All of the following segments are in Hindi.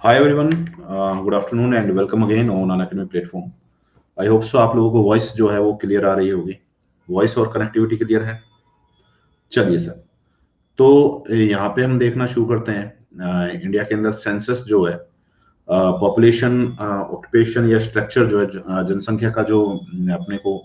Hi everyone, good afternoon and welcome again on Unacademy platform. I hope so आप लोगों को वॉइस जो है वो क्लियर आ रही होगी। वॉइस और कनेक्टिविटी क्लियर है। चलिए सर, तो यहाँ पे हम देखना शुरू करते हैं। इंडिया के अंदर सेंसस जो है, पॉपुलेशन, ऑक्यूपेशन या स्ट्रक्चर जो है, जनसंख्या का जो अपने को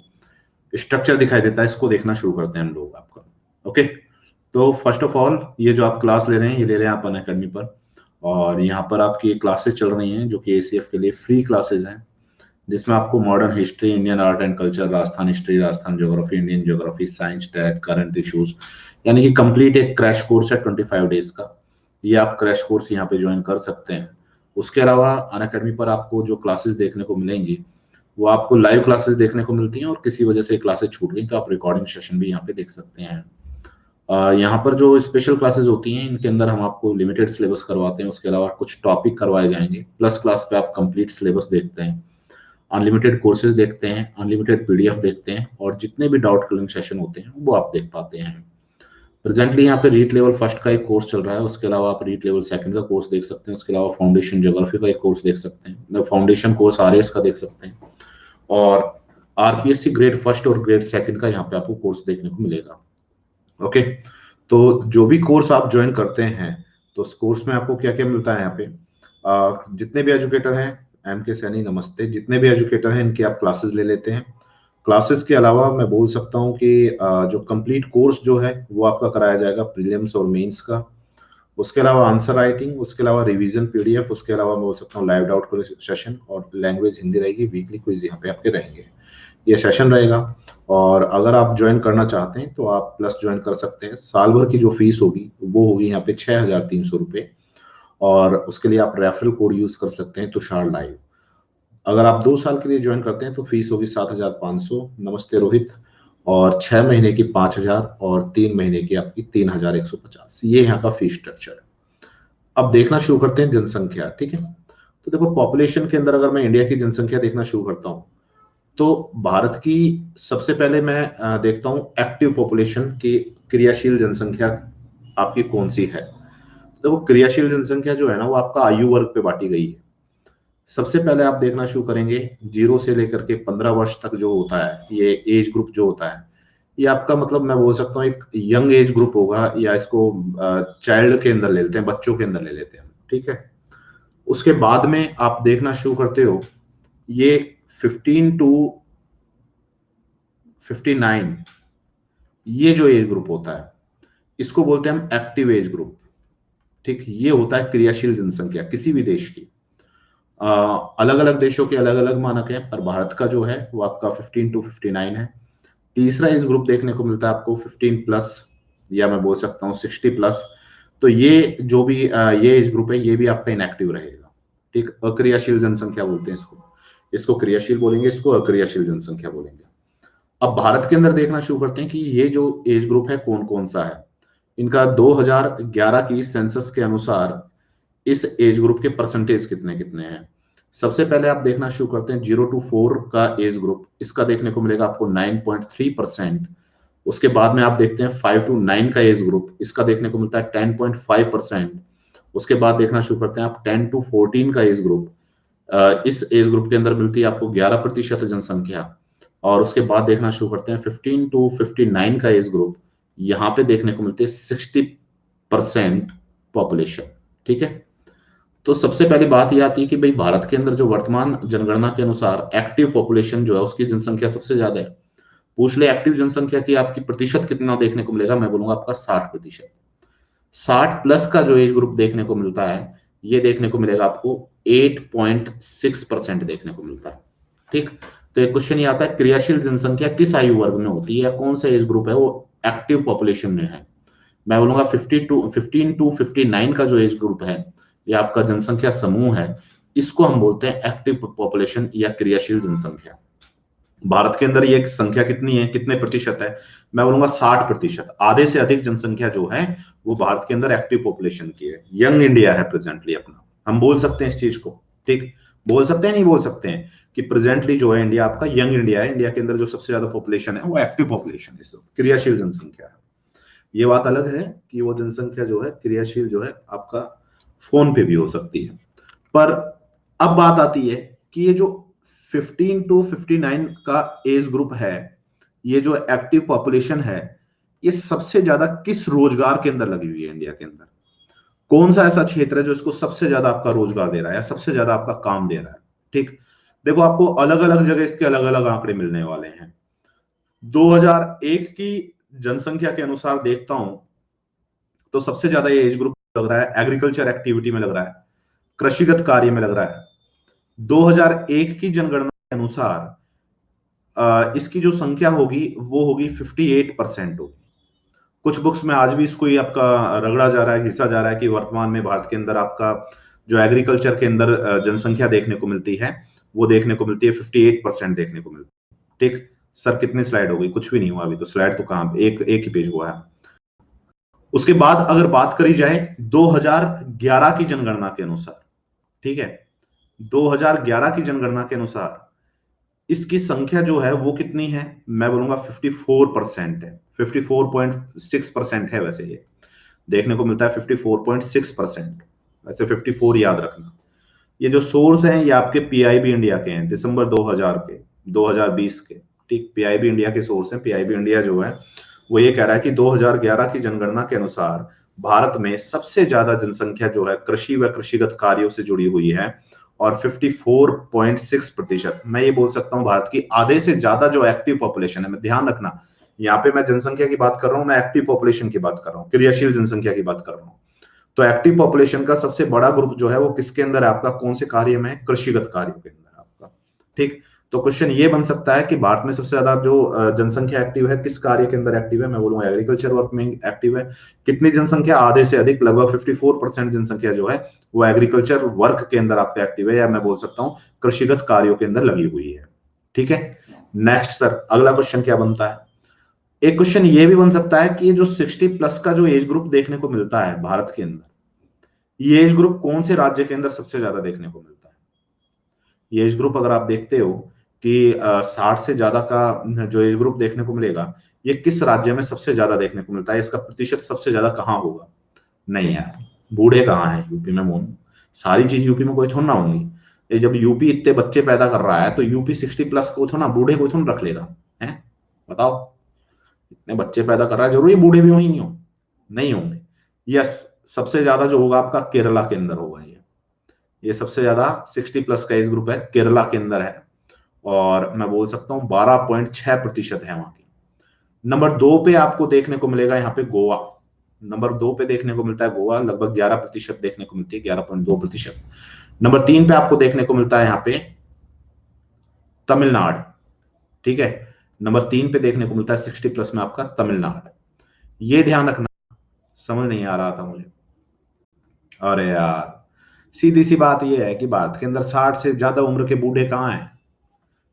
स्ट्रक्चर दिखाई देता है, इसको देखना शुरू करते हैं हम लोग आपका। ओके, तो फर्स्ट ऑफ ऑल ये जो आप क्लास ले रहे हैं, ये ले रहे हैं आप अनअकैडमी पर, और यहाँ पर आपकी क्लासेस चल रही हैं जो कि एसीएफ के लिए फ्री क्लासेस हैं, जिसमें आपको modern history, Indian art and culture, Rajasthan history, Rajasthan geography, Indian geography, science, TET, current issues, यानी कि कंप्लीट एक क्रैश कोर्स है 25 डेज का। ये आप क्रैश कोर्स यहाँ पे ज्वाइन कर सकते हैं। उसके अलावा अनअकैडमी पर आपको जो क्लासेस देखने को मिलेंगी, वो आपको लाइव क्लासेस देखने को मिलती हैं, और किसी वजह से क्लासेस छूट गई तो आप रिकॉर्डिंग सेशन भी यहाँ पे देख सकते हैं। यहाँ पर जो स्पेशल क्लासेस होती हैं, इनके अंदर हम आपको लिमिटेड सिलेबस करवाते हैं, उसके अलावा कुछ टॉपिक करवाए जाएंगे। प्लस क्लास पे आप कंप्लीट सिलेबस देखते हैं, अनलिमिटेड कोर्सेज देखते हैं, अनलिमिटेड पीडीएफ देखते हैं, और जितने भी डाउट क्लियरिंग सेशन होते हैं वो आप देख पाते हैं। प्रेजेंटली यहाँ पे रीट लेवल फर्स्ट का एक कोर्स चल रहा है, उसके अलावा आप रीट लेवल सेकंड का कोर्स देख सकते हैं, उसके अलावा फाउंडेशन ज्योग्राफी का एक कोर्स देख सकते हैं, फाउंडेशन कोर्स आरएस का देख सकते हैं, और आरपीएससी ग्रेड फर्स्ट और ग्रेड सेकंड का यहाँ पे आपको कोर्स देखने को मिलेगा। ओके, तो जो भी कोर्स आप ज्वाइन करते हैं, तो उस कोर्स में आपको क्या क्या मिलता है यहाँ पे। जितने भी एजुकेटर हैं, एम के सैनी नमस्ते, जितने भी एजुकेटर हैं इनकी आप क्लासेस ले लेते हैं। क्लासेस के अलावा मैं बोल सकता हूँ कि जो कंप्लीट कोर्स जो है वो आपका कराया जाएगा प्रीलिम्स और मेंस का। उसके अलावा आंसर राइटिंग, उसके अलावा रिवीजन पीडीएफ, उसके अलावा मैं बोल सकता हूँ लाइव डाउट सेशन, और लैंग्वेज हिंदी रहेगी। वीकली क्विज यहाँ पे आपके रहेंगे, ये सेशन रहेगा। और अगर आप ज्वाइन करना चाहते हैं तो आप प्लस ज्वाइन कर सकते हैं। साल भर की जो फीस होगी वो होगी यहाँ पे 6,300 रुपये, और उसके लिए आप रेफरल कोड यूज कर सकते हैं तुषार लाइव। अगर आप 2 साल के लिए ज्वाइन करते हैं तो फीस होगी 7,500, नमस्ते रोहित, और 6 महीने की 5,000, और 3 महीने की आपकी 3,150। ये यहाँ का फीस स्ट्रक्चर है। अब देखना शुरू करते हैं जनसंख्या। ठीक है, तो देखो पॉपुलेशन के अंदर अगर मैं इंडिया की जनसंख्या देखना शुरू करता हूँ, तो भारत की सबसे पहले मैं देखता हूं एक्टिव पॉपुलेशन की, क्रियाशील जनसंख्या आपकी कौन सी है। देखो क्रियाशील जनसंख्या जो है ना, वो आपका आयु वर्ग पे बांटी गई है। सबसे पहले आप देखना शुरू करेंगे 0 से लेकर के 15 वर्ष तक जो होता है, ये एज ग्रुप जो होता है, ये आपका मतलब मैं बोल सकता हूँ एक यंग एज ग्रुप होगा, या इसको चाइल्ड के अंदर ले लेते हैं, बच्चों के अंदर ले लेते हैं। ठीक है, उसके बाद में आप देखना शुरू करते हो ये 15 टू 59, ये जो एज ग्रुप होता है इसको बोलते हैं हम एक्टिव एज ग्रुप। ठीक, ये होता है क्रियाशील जनसंख्या किसी भी देश की। अलग अलग देशों के अलग अलग मानक हैं, पर भारत का जो है वो आपका 15 टू 59 है। तीसरा एज ग्रुप देखने को मिलता है आपको 15 प्लस, या मैं बोल सकता हूँ 60 प्लस। तो ये जो भी ये एज ग्रुप है, ये भी आपका इनएक्टिव रहेगा। ठीक, अक्रियाशील जनसंख्या बोलते हैं इसको। इसको क्रियाशील बोलेंगे, इसको अक्रियाशील जनसंख्या बोलेंगे। अब भारत के अंदर देखना शुरू करते हैं कि ये जो एज ग्रुप है कौन कौन सा है। इनका 2011 की सेंसस के अनुसार इस एज ग्रुप के परसेंटेज कितने कितने हैं। सबसे पहले आप देखना शुरू करते हैं 0 to 4 का एज ग्रुप, इसका देखने को मिलेगा आपको 9.3%। उसके बाद में आप देखते हैं 5 to 9 का एज ग्रुप, इसका देखने को मिलता है 10.5%। उसके बाद देखना शुरू करते हैं आप 10 to 14 का एज ग्रुप, इस एज ग्रुप के अंदर मिलती है आपको 11% जनसंख्या। और उसके बाद देखना शुरू करते हैं 15 to 59 का एज ग्रुप, यहाँ पे देखने को मिलती है 60% पॉपुलेशन। ठीक है, तो सबसे पहली बात यह आती है कि भाई भारत के अंदर जो वर्तमान जनगणना के अनुसार एक्टिव पॉपुलेशन जो है उसकी जनसंख्या सबसे ज्यादा है। पूछ ले एक्टिव जनसंख्या की आपकी प्रतिशत कितना देखने को मिलेगा, मैं बोलूंगा आपका 60%। 60 प्लस का जो एज ग्रुप देखने को मिलता है, ये देखने को मिलेगा आपको 8.6% देखने को मिलता है। ठीक, तो एक क्वेश्चन ये आता है क्रियाशील जनसंख्या किस आयु वर्ग में होती है, या कौन सा एज ग्रुप है वो एक्टिव पॉपुलेशन में है। मैं बोलूंगा 15 to 59 का जो एज ग्रुप है, ये आपका जनसंख्या समूह है, इसको हम बोलते हैं एक्टिव पॉपुलेशन या क्रियाशील जनसंख्या। भारत के अंदर ये संख्या कितनी है, कितने प्रतिशत है, मैं बोलूंगा 60%। आधे से अधिक जनसंख्या जो है वो भारत के अंदर एक्टिव पॉपुलेशन की है। यंग इंडिया है प्रेजेंटली अपना, हम बोल सकते हैं इस चीज को। ठीक, बोल सकते हैं, नहीं बोल सकते हैं कि प्रेजेंटली जो है इंडिया आपका यंग इंडिया है। इंडिया के अंदर जो सबसे ज्यादा पॉपुलेशन है वो एक्टिव पॉपुलेशन है, क्रियाशील जनसंख्या है। ये बात अलग है कि वो जनसंख्या जो है क्रियाशील जो है आपका फोन पे भी हो सकती है। पर अब बात आती है कि ये जो 15 टू 59 का एज ग्रुप है, ये जो एक्टिव पॉपुलेशन है, ये सबसे ज्यादा किस रोजगार के अंदर लगी हुई है इंडिया के अंदर? कौन सा ऐसा क्षेत्र है जो इसको सबसे ज्यादा आपका रोजगार दे रहा है या सबसे ज्यादा आपका काम दे रहा है? ठीक, देखो आपको अलग अलग जगह इसके अलग अलग आंकड़े मिलने वाले हैं। 2001 की जनसंख्या के अनुसार देखता हूं तो सबसे ज्यादा ये एज ग्रुप लग रहा है एग्रीकल्चर एक्टिविटी में लग रहा है, कृषिगत कार्य में लग रहा है। 2001 की जनगणना के अनुसार इसकी जो संख्या होगी वो होगी 58% होगी। कुछ बुक्स में आज भी इसको ही आपका रगड़ा जा रहा है, घिसा जा रहा है कि वर्तमान में भारत के अंदर आपका जो एग्रीकल्चर के अंदर जनसंख्या देखने को मिलती है वो देखने को मिलती है 58% देखने को मिलती है। ठीक सर, कितनी स्लाइड हो गई? कुछ भी नहीं हुआ अभी तो, स्लाइड तो कहां, एक ही पेज हुआ है। उसके बाद अगर बात करी जाए 2011 की जनगणना के अनुसार, ठीक है, 2011 की जनगणना के अनुसार इसकी संख्या जो है वो कितनी है? मैं बोलूंगा 54% है, 54.6% है। वैसे ये देखने को मिलता है 54.6%, वैसे 54 याद रखना। ये जो सोर्स हैं ये आपके पीआईबी इंडिया के हैं, दिसंबर 2000 के, 2020 के। ठीक, पीआईबी इंडिया के सोर्स हैं। पीआईबी इंडिया जो है वो ये कह रहा है कि 2011 की जनगणना के अनुसार भारत में सबसे ज्यादा जनसंख्या जो है कृषि व कृषिगत कार्यों से जुड़ी हुई है, और 54.6%। मैं ये बोल सकता हूं भारत की आधे से ज्यादा जो एक्टिव पॉपुलेशन है, मैं ध्यान रखना यहाँ पे मैं जनसंख्या की बात कर रहा हूं, मैं एक्टिव पॉपुलेशन की बात कर रहा हूं, क्रियाशील जनसंख्या की बात कर रहा हूं। तो एक्टिव पॉपुलेशन का सबसे बड़ा ग्रुप जो है वो किसके अंदर है आपका? कौन से कार्य में? कृषिगत कार्यों के अंदर आपका। ठीक, तो क्वेश्चन ये बन सकता है कि भारत में सबसे ज्यादा जो जनसंख्या एक्टिव है किस कार्य के अंदर एक्टिव है? मैं बोलूंगा एग्रीकल्चर वर्क में एक्टिव है। कितनी जनसंख्या? आधे से अधिक, लगभग 54% जनसंख्या जो है वो एग्रीकल्चर वर्क के अंदर आपका एक्टिव है, या मैं बोल सकता हूं कृषिगत कार्यों के अंदर लगी हुई है। ठीक है, नेक्स्ट सर, अगला क्वेश्चन क्या बनता है? एक क्वेश्चन ये भी बन सकता है कि ये जो 60 प्लस का जो एज ग्रुप देखने को मिलता है भारत के अंदर, ये एज ग्रुप कौन से राज्य के अंदर सबसे ज्यादा देखने को मिलता है? ये एज ग्रुप अगर आप देखते हो कि 60 से ज्यादा का जो एज ग्रुप देखने को मिलेगा, ये किस राज्य में सबसे ज्यादा देखने को मिलता है? इसका प्रतिशत सबसे ज्यादा कहाँ होगा? नहीं यार, बूढ़े कहाँ हैं यूपी में? मोन, सारी चीज यूपी में कोई थोड़ा ना होंगी। ये जब यूपी इतने बच्चे पैदा कर रहा है तो यूपी 60 प्लस को थोड़ा, बूढ़े को थोड़ा रख लेगा है? बताओ, इतने बच्चे पैदा कर रहा है, जरूरी बूढ़े भी वही नहीं हो? नहीं होंगे। यस, सबसे ज्यादा जो होगा आपका केरला के अंदर होगा। ये सबसे ज्यादा 60 प्लस का एज ग्रुप है, केरला के अंदर है, और मैं बोल सकता हूँ 12.6% है वहां की। नंबर 2 पे आपको देखने को मिलेगा यहाँ पे गोवा। नंबर 2 पे देखने को मिलता है गोवा, लगभग 11% देखने को मिलती है, 11.2%। नंबर 3 पे आपको देखने को मिलता है यहाँ पे तमिलनाडु। ठीक है, नंबर 3 पे देखने को मिलता है 60 प्लस में आपका तमिलनाडु। ये ध्यान रखना, समझ नहीं आ रहा था मुझे। अरे यार, सीधी सी बात यह है कि भारत के अंदर 60 से ज्यादा उम्र के बूढ़े कहाँ हैं?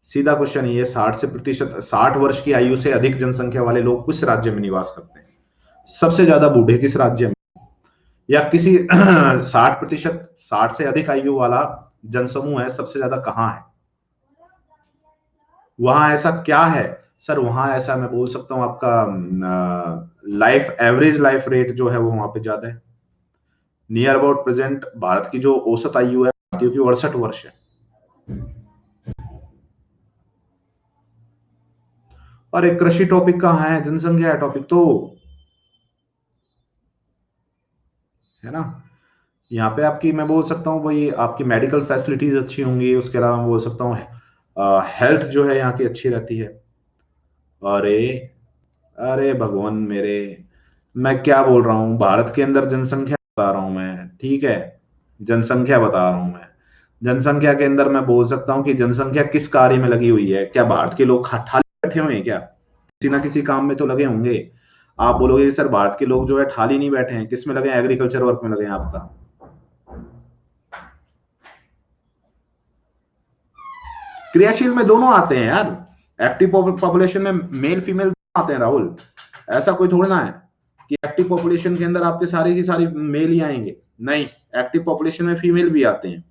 सीधा क्वेश्चन ये, 60 वर्ष की आयु से अधिक जनसंख्या वाले लोग किस राज्य में निवास करते हैं? सबसे ज्यादा बूढ़े किस राज्य में? या किसी 60%, 60 से अधिक आयु वाला जनसमूह है, सबसे ज्यादा कहाँ है? वहां ऐसा क्या है सर? वहां ऐसा मैं बोल सकता हूं आपका लाइफ एवरेज लाइफ रेट जो है वो वहां पे ज्यादा है। नियर अबाउट प्रेजेंट भारत की जो औसत आयु है भारतीयों की 68 वर्ष है। और एक कृषि टॉपिक कहाँ है? जनसंख्या है टॉपिक तो, है ना? यहाँ पे आपकी मैं बोल सकता हूँ वही आपकी मेडिकल फैसिलिटीज अच्छी होंगी, उसके अलावा मैं बोल सकता हूँ हेल्थ जो है यहाँ की अच्छी रहती है। अरे, अरे भगवान मेरे, मैं क्या बोल रहा हूँ? भारत के अंदर जनसंख्या बता रहा हूँ मैं, ठीक है, जनसंख्या बता रहा हूँ मैं। जनसंख्या के अंदर मैं बोल सकता हूँ कि जनसंख्या किस कार्य में लगी हुई है? क्या भारत के लोग ठाली बैठे हुए हैं क्या? किसी ना किसी काम में तो लगे होंगे। आप बोलोगे सर भारत के लोग जो है ठाली नहीं बैठे हैं, किस में लगे हैं? एग्रीकल्चर वर्क में लगे हैं आपका। क्रियाशील में दोनों आते हैं यार, एक्टिव पॉपुलेशन में मेल फीमेल आते हैं राहुल। ऐसा कोई थोड़ा ना है कि एक्टिव पॉपुलेशन के अंदर आपके सारे की सारी मेल ही आएंगे, नहीं, एक्टिव पॉपुलेशन में फीमेल भी आते हैं।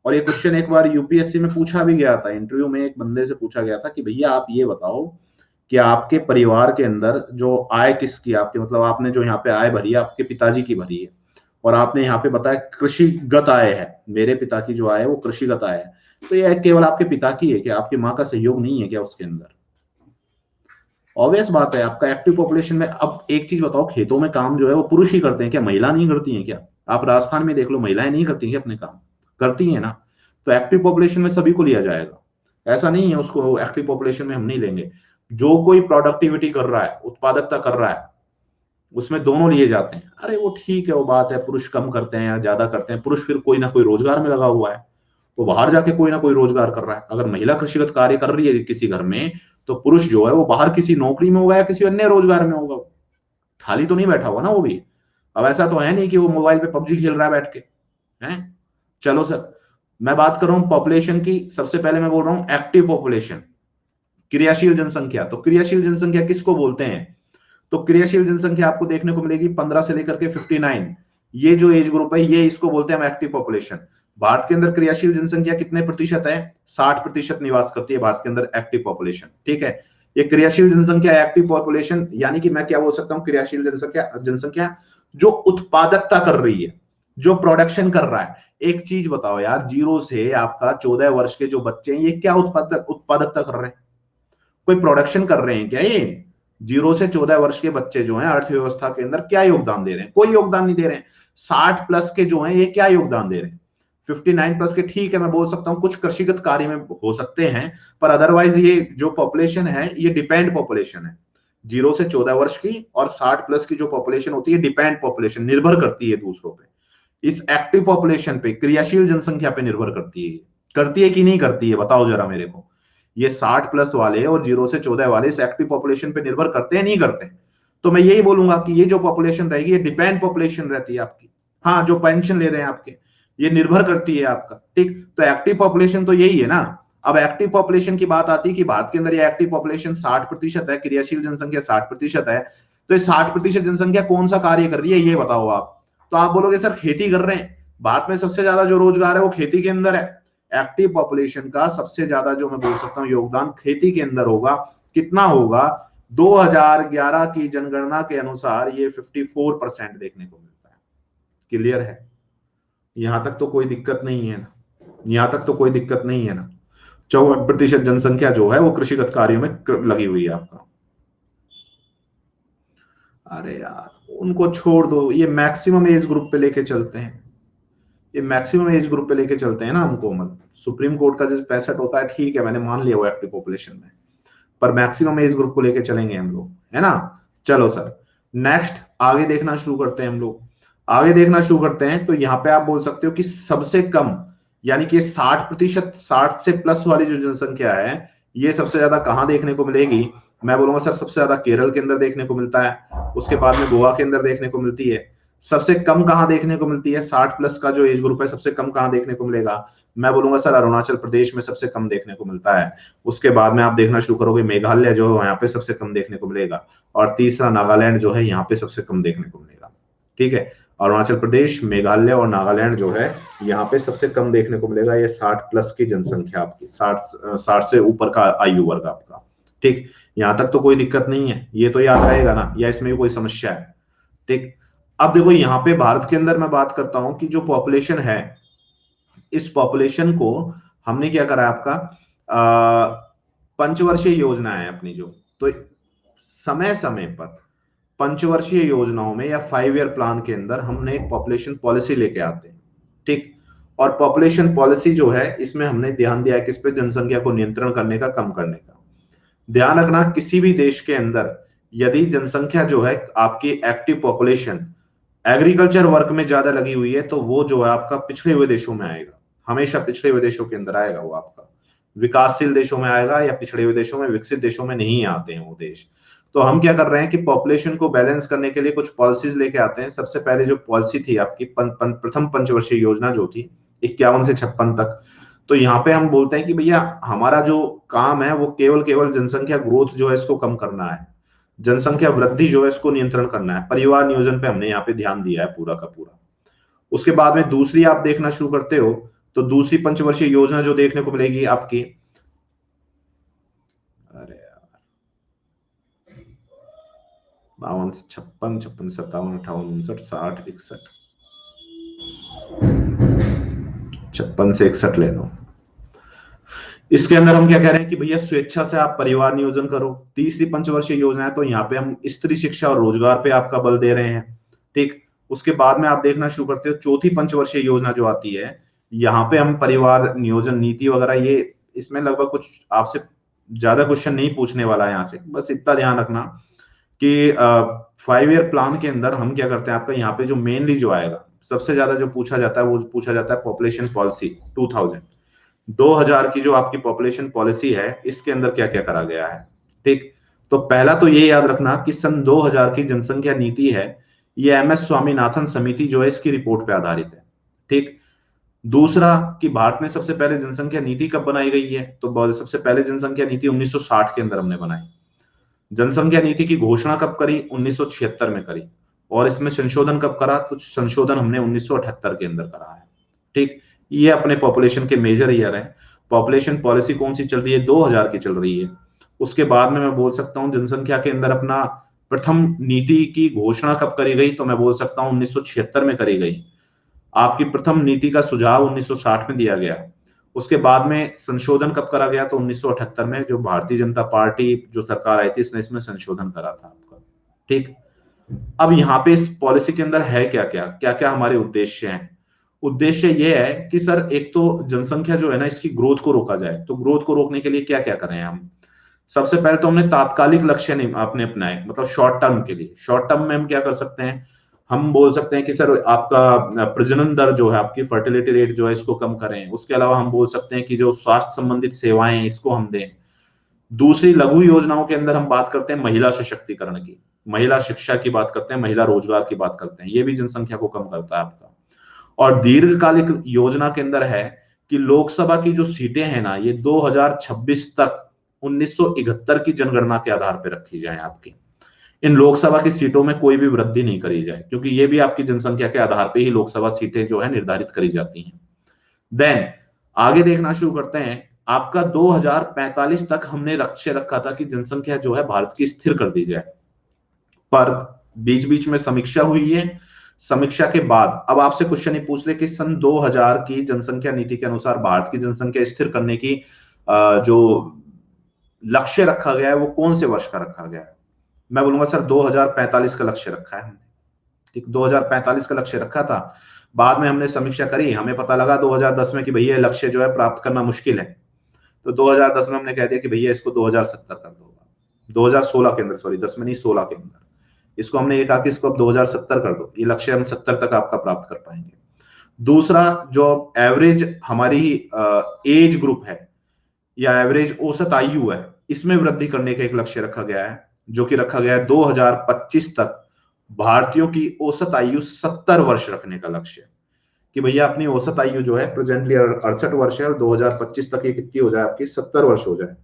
और ये क्वेश्चन एक बार यूपीएससी में पूछा भी गया था, इंटरव्यू में एक बंदे से पूछा गया था कि भैया आप ये बताओ कि आपके परिवार के अंदर जो आय किसकी, आपके मतलब आपने जो यहाँ पे आय भरी है आपके पिताजी की भरी है, और आपने यहाँ पे बताया कृषिगत आय है, मेरे पिता की जो आय है वो कृषिगत आय है, तो यह केवल आपके पिता की है क्या? आपकी माँ का सहयोग नहीं है क्या उसके अंदर? ऑब्वियस बात है। आपका एक्टिव पॉपुलेशन में, अब एक चीज बताओ, खेतों में काम जो है वो पुरुष ही करते हैं क्या, महिला नहीं करती हैं क्या? आप राजस्थान में देख लो, महिलाएं नहीं करती हैं अपने काम? करती हैं ना। तो एक्टिव पॉपुलेशन में सभी को लिया जाएगा, ऐसा नहीं है उसको एक्टिव पॉपुलेशन में हम नहीं लेंगे। जो कोई प्रोडक्टिविटी कर रहा है, उत्पादकता कर रहा है, उसमें दोनों लिए जाते हैं। अरे वो ठीक है, वो बात है, पुरुष कम करते हैं या ज्यादा करते हैं, पुरुष फिर कोई ना कोई रोजगार में लगा हुआ है, वो बाहर जाके कोई ना कोई रोजगार कर रहा है। अगर महिला कृषिगत कार्य कर रही है किसी घर में, तो पुरुष जो है वो बाहर किसी नौकरी में होगा या किसी अन्य रोजगार में होगा, खाली तो नहीं बैठा हुआ ना वो भी। अब ऐसा तो है नहीं कि वो मोबाइल पे पबजी खेल रहा है बैठ के, हैं? चलो सर, मैं बात कर रहा हूं पॉपुलेशन की। सबसे पहले मैं बोल रहा हूं एक्टिव पॉपुलेशन, क्रियाशील जनसंख्या। तो क्रियाशील जनसंख्या किसको बोलते हैं? तो क्रियाशील जनसंख्या आपको देखने को मिलेगी 15 से लेकर के 59, ये जो एज ग्रुप है, ये इसको बोलते हैं हम एक्टिव पॉपुलेशन। भारत के अंदर क्रियाशील जनसंख्या कितने प्रतिशत है? 60% निवास करती है भारत के अंदर एक्टिव पॉपुलेशन, ठीक है। ये क्रियाशील जनसंख्या, एक्टिव पॉपुलेशन, यानी कि मैं क्या बोल सकता हूं, क्रियाशील जनसंख्या, जनसंख्या जो उत्पादकता कर रही है, जो प्रोडक्शन कर रहा है। एक चीज बताओ यार, 0 से आपका 14 वर्ष के जो बच्चे हैं, ये क्या उत्पादकता कर रहे हैं? कोई प्रोडक्शन कर रहे हैं क्या ये? 0 से 14 वर्ष के बच्चे जो हैं अर्थव्यवस्था के अंदर क्या योगदान दे रहे हैं? कोई योगदान नहीं दे रहे हैं। 60 प्लस के जो हैं ये क्या योगदान दे रहे हैं? 59 प्लस के, ठीक है, मैं बोल सकता हूं कुछ कृषिगत कार्य में हो सकते हैं, पर अदरवाइज ये जो पॉपुलेशन है ये डिपेंड पॉपुलेशन है। 0 से 14 वर्ष की और 60 प्लस की जो पॉपुलेशन होती है, डिपेंड पॉपुलेशन, निर्भर करती है दूसरों पे। इस एक्टिव पॉपुलेशन पे, क्रियाशील जनसंख्या पे निर्भर करती है कि नहीं करती है? बताओ जरा मेरे को। ये 60 प्लस वाले और 0 से 14 वाले इस एक्टिव पॉपुलेशन पे निर्भर करते हैं, नहीं करते? तो मैं यही बोलूंगा कि ये जो पॉपुलेशन रहेगी, ये डिपेंड पॉपुलेशन रहती है आपकी। हाँ, जो पेंशन ले रहे हैं आपके, ये निर्भर करती है आपका, ठीक। तो एक्टिव पॉपुलेशन तो यही है ना। अब एक्टिव पॉपुलेशन की बात आती है कि भारत के अंदर ये एक्टिव पॉपुलेशन 60% है, क्रियाशील जनसंख्या 60% है। तो ये 60% जनसंख्या कौन सा कार्य कर रही है, ये बताओ आप। तो आप बोलोगे सर खेती कर रहे हैं। भारत में सबसे ज्यादा जो रोजगार है वो खेती के अंदर है। एक्टिव पॉपुलेशन का सबसे ज्यादा जो मैं बोल सकता हूं योगदान खेती के अंदर होगा। कितना होगा? 2011 की जनगणना के अनुसार ये 54% देखने को मिलता है। क्लियर है? यहां तक तो कोई दिक्कत नहीं है ना? यहां तक तो कोई दिक्कत नहीं है ना? 54% जनसंख्या जो है वो कृषिगत कार्यों में लगी हुई है आपका। अरे यार उनको छोड़ दो, ये मैक्सिमम एज ग्रुप पे लेके चलते हैं। ये मैक्सिमम एज ग्रुप पे लेके चलते हैं ना हमको। सुप्रीम कोर्ट का जो 65 होता है, ठीक है, मैंने मान लिया वो एक्टिव पॉपुलेशन में, पर मैक्सिमम एज ग्रुप को लेके चलेंगे हम लोग, है ना। चलो सर, नेक्स्ट आगे देखना शुरू करते हैं हम लोग। आगे देखना शुरू करते हैं तो यहाँ पे आप बोल सकते हो कि सबसे कम, यानी कि 60%, 60 से प्लस वाली जो जनसंख्या है, ये सबसे ज्यादा कहाँ देखने को मिलेगी? मैं बोलूंगा सर सबसे ज्यादा केरल के अंदर देखने को मिलता है, उसके बाद में गोवा के अंदर देखने को मिलती है। सबसे कम कहाँ देखने को मिलती है? 60 प्लस का जो एज ग्रुप है, सबसे कम कहाँ देखने को मिलेगा? मैं बोलूंगा सर अरुणाचल प्रदेश में सबसे कम देखने को मिलता है। उसके बाद में आप देखना शुरू करोगे मेघालय जो है यहाँ पे सबसे कम देखने को मिलेगा, और तीसरा नागालैंड जो है यहाँ पे सबसे कम देखने को मिलेगा, ठीक है। अरुणाचल प्रदेश, मेघालय और नागालैंड जो है यहाँ पे सबसे कम देखने को मिलेगा। ये 60 प्लस की जनसंख्या आपकी, 60 से ऊपर का आयु वर्ग आपका, ठीक। यहाँ तक तो कोई दिक्कत नहीं है, ये तो याद रहेगा ना, या इसमें भी कोई समस्या है? ठीक। अब देखो यहाँ पे भारत के अंदर मैं बात करता हूं कि जो पॉपुलेशन है, इस पॉपुलेशन को हमने क्या करा आपका, पंचवर्षीय योजना है अपनी जो, तो समय समय पर पंचवर्षीय योजनाओं में या 5 ईयर प्लान के अंदर हमने एक पॉपुलेशन पॉलिसी लेके आते हैं, ठीक। और पॉपुलेशन पॉलिसी जो है, इसमें हमने ध्यान दिया है किस पे? जनसंख्या को नियंत्रण करने का, कम करने का। ध्यान रखना, किसी भी देश के अंदर यदि जनसंख्या जो है आपकी, एक्टिव पॉपुलेशन एग्रीकल्चर वर्क में ज्यादा लगी हुई है, तो वो जो है आपका पिछड़े हुए देशों में आएगा, हमेशा पिछड़े हुए देशों के अंदर आएगा वो आपका। विकासशील देशों में आएगा या पिछड़े हुए देशों में, विकसित देशों में नहीं आते हैं वो देश। तो हम क्या कर रहे हैं कि पॉपुलेशन को बैलेंस करने के लिए कुछ पॉलिसीज लेके आते हैं। सबसे पहले जो पॉलिसी थी आपकी प्रथम पंचवर्षीय योजना जो थी 51 से 56 तक, तो यहाँ पे हम बोलते हैं कि भैया हमारा जो काम है वो केवल केवल जनसंख्या ग्रोथ जो है इसको कम करना है, जनसंख्या वृद्धि जो है इसको नियंत्रण करना है, परिवार नियोजन पे हमने यहाँ पे ध्यान दिया है पूरा का पूरा। उसके बाद में दूसरी आप देखना शुरू करते हो, तो दूसरी पंचवर्षीय योजना जो देखने को मिलेगी आपकी, अरे 52, 56, 56, 57, 58, 59, 60, 61, 56 से 61 ले लो। इसके अंदर हम क्या कह रहे हैं कि भैया स्वेच्छा से आप परिवार नियोजन करो। तीसरी पंचवर्षीय योजना है, तो यहाँ पे हम स्त्री शिक्षा और रोजगार पे आपका बल दे रहे हैं। ठीक, उसके बाद में आप देखना शुरू करते हो चौथी पंचवर्षीय योजना जो आती है, यहाँ पे हम परिवार नियोजन नीति वगैरह, ये इसमें लगभग कुछ आपसे ज्यादा क्वेश्चन नहीं पूछने वाला है यहाँ से। बस इतना ध्यान रखना कि 5 ईयर प्लान के अंदर हम क्या करते हैं, आपका यहाँ पे जो मेनली जो आएगा सबसे ज्यादा जो पूछा जाता है वो पूछा जाता है पॉपुलेशन पॉलिसी 2000 की जो आपकी पॉपुलेशन पॉलिसी है, इसके अंदर क्या क्या करा गया है। ठीक, तो पहला तो ये याद रखना कि सन 2000 की जनसंख्या नीति है, ये MS स्वामीनाथन समिति जो है इसकी रिपोर्ट पे आधारित है। ठीक, दूसरा कि भारत में सबसे पहले जनसंख्या नीति कब बनाई गई है, तो सबसे पहले जनसंख्या नीति 1960 के अंदर हमने बनाई। जनसंख्या नीति की घोषणा कब करी, 1976 में करी। और इसमें संशोधन कब करा, तो संशोधन हमने 1978 के अंदर करा है। ठीक, ये अपने पॉपुलेशन के मेजर ईयर है। पॉपुलेशन पॉलिसी कौन सी चल रही है, 2000 की चल रही है। उसके बाद में मैं बोल सकता हूं जनसंख्या के अंदर अपना प्रथम नीति की घोषणा कब करी गई, तो मैं बोल सकता हूं 1976 में करी गई। आपकी प्रथम नीति का सुझाव 1960 में दिया गया। उसके बाद में संशोधन कब करा गया, तो 1978 में, जो भारतीय जनता पार्टी जो सरकार आई थी इसने इसमें संशोधन करा था आपका। ठीक, अब यहाँ पे इस पॉलिसी के अंदर है क्या क्या क्या क्या हमारे उद्देश्य हैं। उद्देश्य ये है कि सर एक तो जनसंख्या जो है ना इसकी ग्रोथ को रोका जाए। तो ग्रोथ को रोकने के लिए क्या क्या करें हम, सबसे पहले तो हमने तात्कालिक लक्ष्य नहीं आपने अपनाए, मतलब शॉर्ट टर्म के लिए। शॉर्ट टर्म में हम क्या कर सकते हैं, हम बोल सकते हैं कि सर आपका प्रजनन दर जो है, आपकी फर्टिलिटी रेट जो है इसको कम करें। उसके अलावा हम बोल सकते हैं कि जो स्वास्थ्य संबंधित सेवाएं हैं इसको हम दें। दूसरी लघु योजनाओं के अंदर हम बात करते हैं महिला सशक्तिकरण की, महिला शिक्षा की बात करते हैं, महिला रोजगार की बात करते हैं, ये भी जनसंख्या को कम करता है आपका। और दीर्घकालिक योजना के अंदर है कि लोकसभा की जो सीटें हैं ना, ये 2026 तक 1971 की जनगणना के आधार पर रखी जाए आपकी। इन लोकसभा की सीटों में कोई भी वृद्धि नहीं करी जाए, क्योंकि ये भी आपकी जनसंख्या के आधार पर ही लोकसभा सीटें जो है निर्धारित करी जाती हैं। देन आगे देखना शुरू करते हैं, आपका 2045 तक हमने लक्ष्य रखा था कि जनसंख्या जो है भारत की स्थिर कर दी जाए, पर बीच बीच में समीक्षा हुई है। समीक्षा के बाद अब आपसे क्वेश्चन ही पूछ ले कि सन 2000 की जनसंख्या नीति के अनुसार भारत की जनसंख्या स्थिर करने की जो लक्ष्य रखा गया है वो कौन से वर्ष का रखा गया है। मैं बोलूंगा सर 2045 का लक्ष्य रखा है हमने। ठीक, 2045 का लक्ष्य रखा था। बाद में हमने समीक्षा करी, हमें पता लगा 2010 में कि भैया लक्ष्य जो है प्राप्त करना मुश्किल है। तो 2010 में हमने कह दिया कि भैया इसको 2070 कर दो। 2016 के अंदर, सॉरी 10 में नहीं 16 के अंदर इसको हमने ये कहा कि इसको अब 2070 कर दो, ये लक्ष्य हम 70 तक आपका प्राप्त कर पाएंगे। दूसरा, जो एवरेज हमारी एज ग्रुप है या एवरेज औसत आयु है, इसमें वृद्धि करने का एक लक्ष्य रखा गया है, जो कि रखा गया है 2025 तक भारतीयों की औसत आयु 70 वर्ष रखने का लक्ष्य। कि भैया अपनी औसत आयु जो है प्रेजेंटली 68 वर्ष है और 2025 तक ये कितनी हो जाए आपकी, 70 वर्ष हो जाए।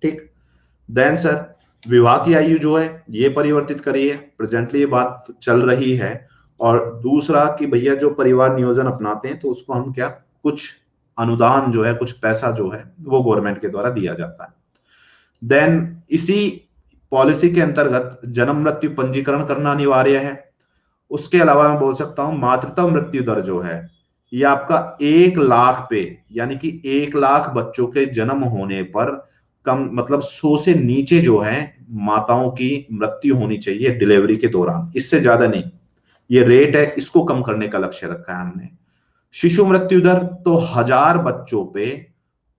ठीक, देन सर विवाह की आयु जो है ये परिवर्तित करिए, प्रेजेंटली ये बात चल रही है। और दूसरा कि भैया जो परिवार नियोजन अपनाते हैं तो उसको हम क्या, कुछ अनुदान जो है, कुछ पैसा जो है वो गवर्नमेंट के द्वारा दिया जाता है। देन इसी पॉलिसी के अंतर्गत जन्म मृत्यु पंजीकरण करना अनिवार्य है। उसके अलावा मैं बोल सकता हूं मातृत्व मृत्यु दर जो है ये आपका 1 लाख पे, यानी कि 1 लाख बच्चों के जन्म होने पर कम, मतलब 100 से नीचे जो है माताओं की मृत्यु होनी चाहिए डिलीवरी के दौरान, इससे ज्यादा नहीं। ये रेट है, इसको कम करने का लक्ष्य रखा है हमने। शिशु मृत्यु दर तो 1000 बच्चों पे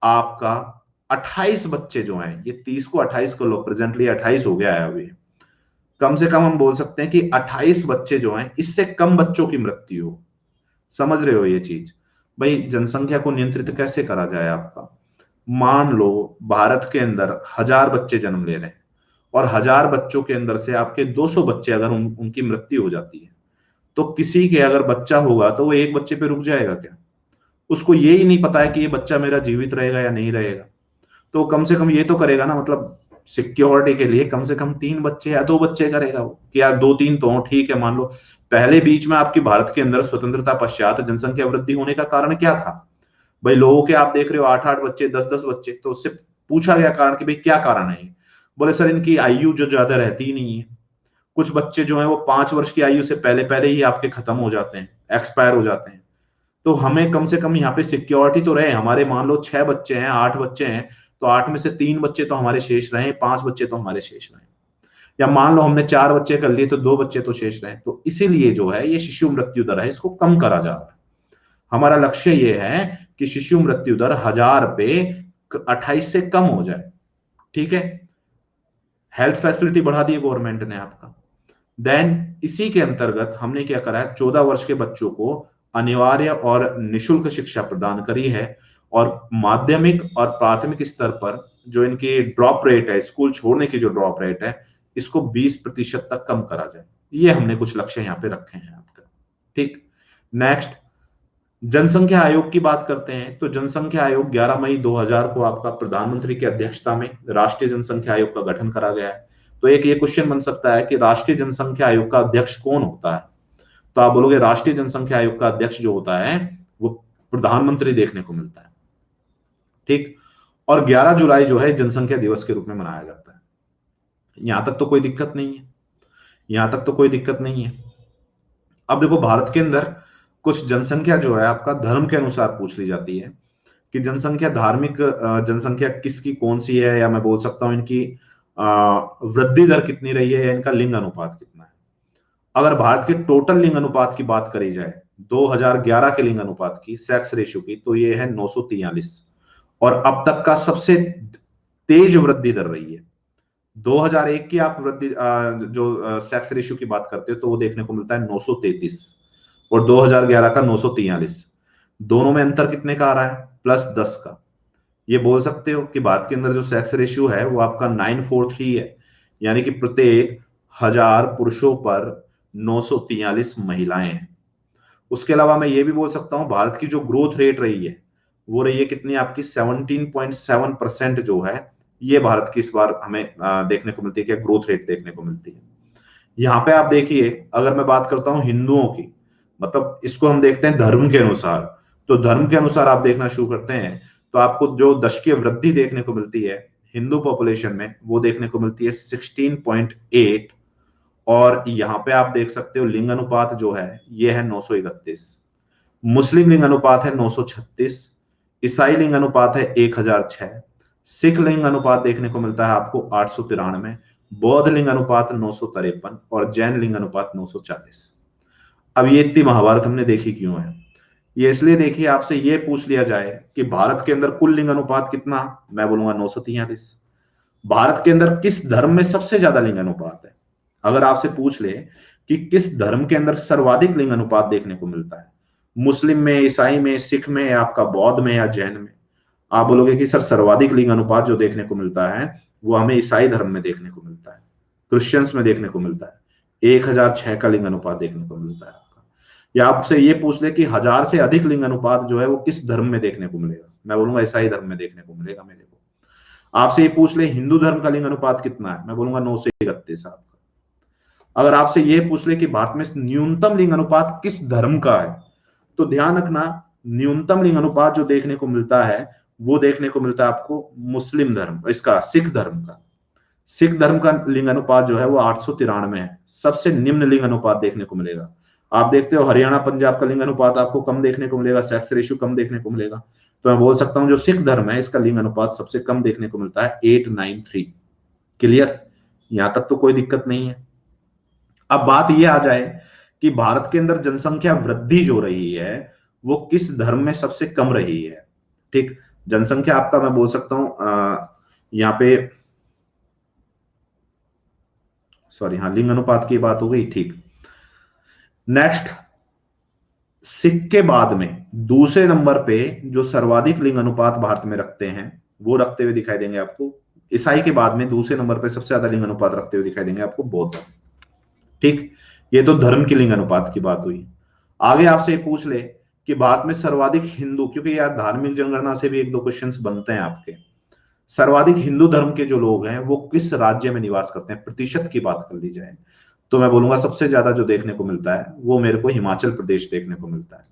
आपका 28 बच्चे जो हैं, ये 30 को 28 कर लो, प्रेजेंटली 28 हो गया है अभी। कम से कम हम बोल सकते हैं कि 28 बच्चे जो हैं, इससे कम बच्चों की मृत्यु हो। समझ रहे हो ये चीज। भाई जनसंख्या को नियंत्रित कैसे करा जाए आपका, मान लो भारत के अंदर 1000 बच्चे जन्म ले रहे हैं और 1000 बच्चों के अंदर से आपके 200 बच्चे अगर उनकी मृत्यु हो जाती है, तो किसी के अगर बच्चा होगा तो वो एक बच्चे पे रुक जाएगा क्या? उसको ये ही नहीं पता है कि ये बच्चा मेरा जीवित रहेगा या नहीं रहेगा। तो कम से कम ये तो करेगा ना, मतलब सिक्योरिटी के लिए कम से कम 3 बच्चे या 2 बच्चे करेगा वो, कि यार 2-3 तो ठीक है। मान लो पहले बीच में आपकी भारत के अंदर स्वतंत्रता पश्चात जनसंख्या वृद्धि होने का कारण क्या था? भाई लोगों के आप देख रहे हो 8-8 बच्चे, 10-10 बच्चे। तो उससे पूछा गया कारण कि भाई क्या कारण है? बोले सर इनकी आयु जो ज्यादा रहती ही नहीं है। कुछ बच्चे जो है वो 5 वर्ष की आयु से पहले पहले ही आपके खत्म हो जाते हैं, एक्सपायर हो जाते हैं। तो हमें कम से कम यहाँ पे सिक्योरिटी तो रहे। हमारे मान लो 6 बच्चे हैं, 8 बच्चे हैं, तो 8 में से 3 बच्चे तो हमारे शेष रहे, 5 बच्चे तो हमारे शेष रहे। या मान लो हमने 4 बच्चे कर लिए तो 2 बच्चे तो शेष रहे। तो इसीलिए जो है ये शिशु मृत्यु दर है, इसको कम करा जा रहा है। हमारा लक्ष्य ये है कि शिशु मृत्यु दर 1000 पे 28 से कम हो जाए। ठीक है, हेल्थ फैसिलिटी बढ़ा दी गवर्नमेंट ने आपका। देन इसी के अंतर्गत हमने क्या करा है, 14 वर्ष के बच्चों को अनिवार्य और निशुल्क शिक्षा प्रदान करी है। और माध्यमिक और प्राथमिक स्तर पर जो इनकी ड्रॉप रेट है, स्कूल छोड़ने की जो ड्रॉप रेट है, इसको 20% तक कम करा जाए। ये हमने कुछ लक्ष्य यहाँ पे रखे हैं आपका। ठीक, नेक्स्ट जनसंख्या आयोग की बात करते हैं। तो जनसंख्या आयोग 11 मई 2000 को आपका प्रधानमंत्री की अध्यक्षता में राष्ट्रीय जनसंख्या आयोग का गठन करा गया है। तो एक ये क्वेश्चन बन सकता है कि राष्ट्रीय जनसंख्या आयोग का अध्यक्ष कौन होता है? तो आप बोलोगे राष्ट्रीय जनसंख्या आयोग का अध्यक्ष जो होता है वो प्रधानमंत्री देखने को मिलता है। ठीक, और 11 जुलाई जो है जनसंख्या दिवस के रूप में मनाया जाता है। यहां तक तो कोई दिक्कत नहीं है, यहां तक तो कोई दिक्कत नहीं है। अब देखो भारत के अंदर कुछ जनसंख्या जो है आपका धर्म के अनुसार पूछ ली जाती है कि जनसंख्या धार्मिक जनसंख्या किसकी कौन सी है, या मैं बोल सकता हूं इनकी वृद्धि दर कितनी रही है, या इनका लिंग अनुपात कितना है। अगर भारत के टोटल लिंग अनुपात की बात करी जाए 2011 के लिंग अनुपात की, सेक्स रेशियो की, तो ये है 943 और अब तक का सबसे तेज वृद्धि दर रही है। 2001 की आप वृद्धि जो सेक्स रेशियो की बात करते हो तो वो देखने को मिलता है 933 और 2011 का 943। दोनों में अंतर कितने का आ रहा है? +10 का। ये बोल सकते हो कि भारत के अंदर जो सेक्स रेशियो है वो आपका 943 है, यानी कि प्रत्येक 1000 पुरुषों पर 943 महिलाएं हैं। उसके अलावा मैं ये भी बोल सकता हूं भारत की जो ग्रोथ रेट रही है वो रही है कितनी आपकी 17.7% जो है ये भारत की इस बार हमें देखने को मिलती है, क्या ग्रोथ रेट देखने को मिलती है। यहाँ पे आप देखिए, अगर मैं बात करता हूं हिंदुओं की, मतलब इसको हम देखते हैं धर्म के अनुसार, तो धर्म के अनुसार आप देखना शुरू करते हैं तो आपको जो दशकीय वृद्धि देखने को मिलती है हिंदू पॉपुलेशन में वो देखने को मिलती है 16.8। और यहां पे आप देख सकते हो लिंग अनुपात जो है ये है 931, मुस्लिम लिंग अनुपात है 936, ईसाई लिंग अनुपात है 1006, सिख लिंग अनुपात देखने को मिलता है आपको 893, बौद्ध लिंग अनुपात 953 और जैन लिंग अनुपात 940। अब ये इतनी महाभारत हमने देखी क्यों है? ये इसलिए देखिए, आपसे ये पूछ लिया जाए कि भारत के अंदर कुल लिंग अनुपात कितना, मैं बोलूंगा 943। भारत के अंदर किस धर्म में सबसे ज्यादा लिंग अनुपात है? अगर आपसे पूछ ले कि किस धर्म के अंदर सर्वाधिक लिंग अनुपात देखने को मिलता है, मुस्लिम में, ईसाई में, सिख में, आपका बौद्ध में या जैन में, आप बोलोगे कि सर सर्वाधिक लिंग अनुपात जो देखने को मिलता है वो हमें ईसाई धर्म में देखने को मिलता है, क्रिश्चियंस में देखने को मिलता है। 1006 का लिंग अनुपात देखने को मिलता है आपका। या आपसे ये पूछ ले कि 1000 से अधिक लिंग अनुपात जो है वो किस धर्म में देखने को मिलेगा, मैं बोलूंगा ईसाई धर्म में देखने को मिलेगा मेरे को। आपसे ये पूछ ले हिंदू धर्म का लिंग अनुपात कितना है, मैं बोलूंगा 931 आपका। अगर आपसे ये पूछ ले कि भारत में न्यूनतम लिंग अनुपात किस धर्म का है, तो ध्यान रखना न्यूनतम लिंग अनुपात जो देखने को मिलता है वो देखने को मिलता है आपको मुस्लिम धर्म, इसका सिख धर्म का। सिख धर्म का लिंग अनुपात जो है वो 893 है, सबसे निम्न लिंग अनुपात देखने को मिलेगा। आप देखते हो हरियाणा पंजाब का लिंग अनुपात आपको कम देखने को मिलेगा, सेक्स रेशियो कम देखने को मिलेगा। तो मैं बोल सकता हूं जो सिख धर्म है इसका लिंग अनुपात सबसे कम देखने को मिलता है 893। क्लियर? यहां तक तो कोई दिक्कत नहीं है। अब बात यह आ जाए कि भारत के अंदर जनसंख्या वृद्धि जो रही है वो किस धर्म में सबसे कम रही है। ठीक, जनसंख्या आपका मैं बोल सकता हूं यहां पे, सॉरी हाँ लिंग अनुपात की बात हो गई। ठीक, नेक्स्ट सिख के बाद में दूसरे नंबर पे जो सर्वाधिक लिंग अनुपात भारत में रखते हैं वो रखते हुए दिखाई देंगे आपको ईसाई के बाद में दूसरे नंबर पे सबसे ज्यादा लिंग अनुपात रखते हुए दिखाई देंगे आपको बौद्ध। ठीक, ये तो धर्म की लिंग अनुपात की बात हुई। आगे आपसे पूछ ले कि भारत में सर्वाधिक हिंदू, क्योंकि यार धार्मिक जनगणना से भी एक दो क्वेश्चंस बनते हैं आपके, सर्वाधिक हिंदू धर्म के जो लोग हैं वो किस राज्य में निवास करते हैं, प्रतिशत की बात कर ली जाए तो मैं बोलूंगा सबसे ज्यादा जो देखने को मिलता है वो मेरे को हिमाचल प्रदेश देखने को मिलता है।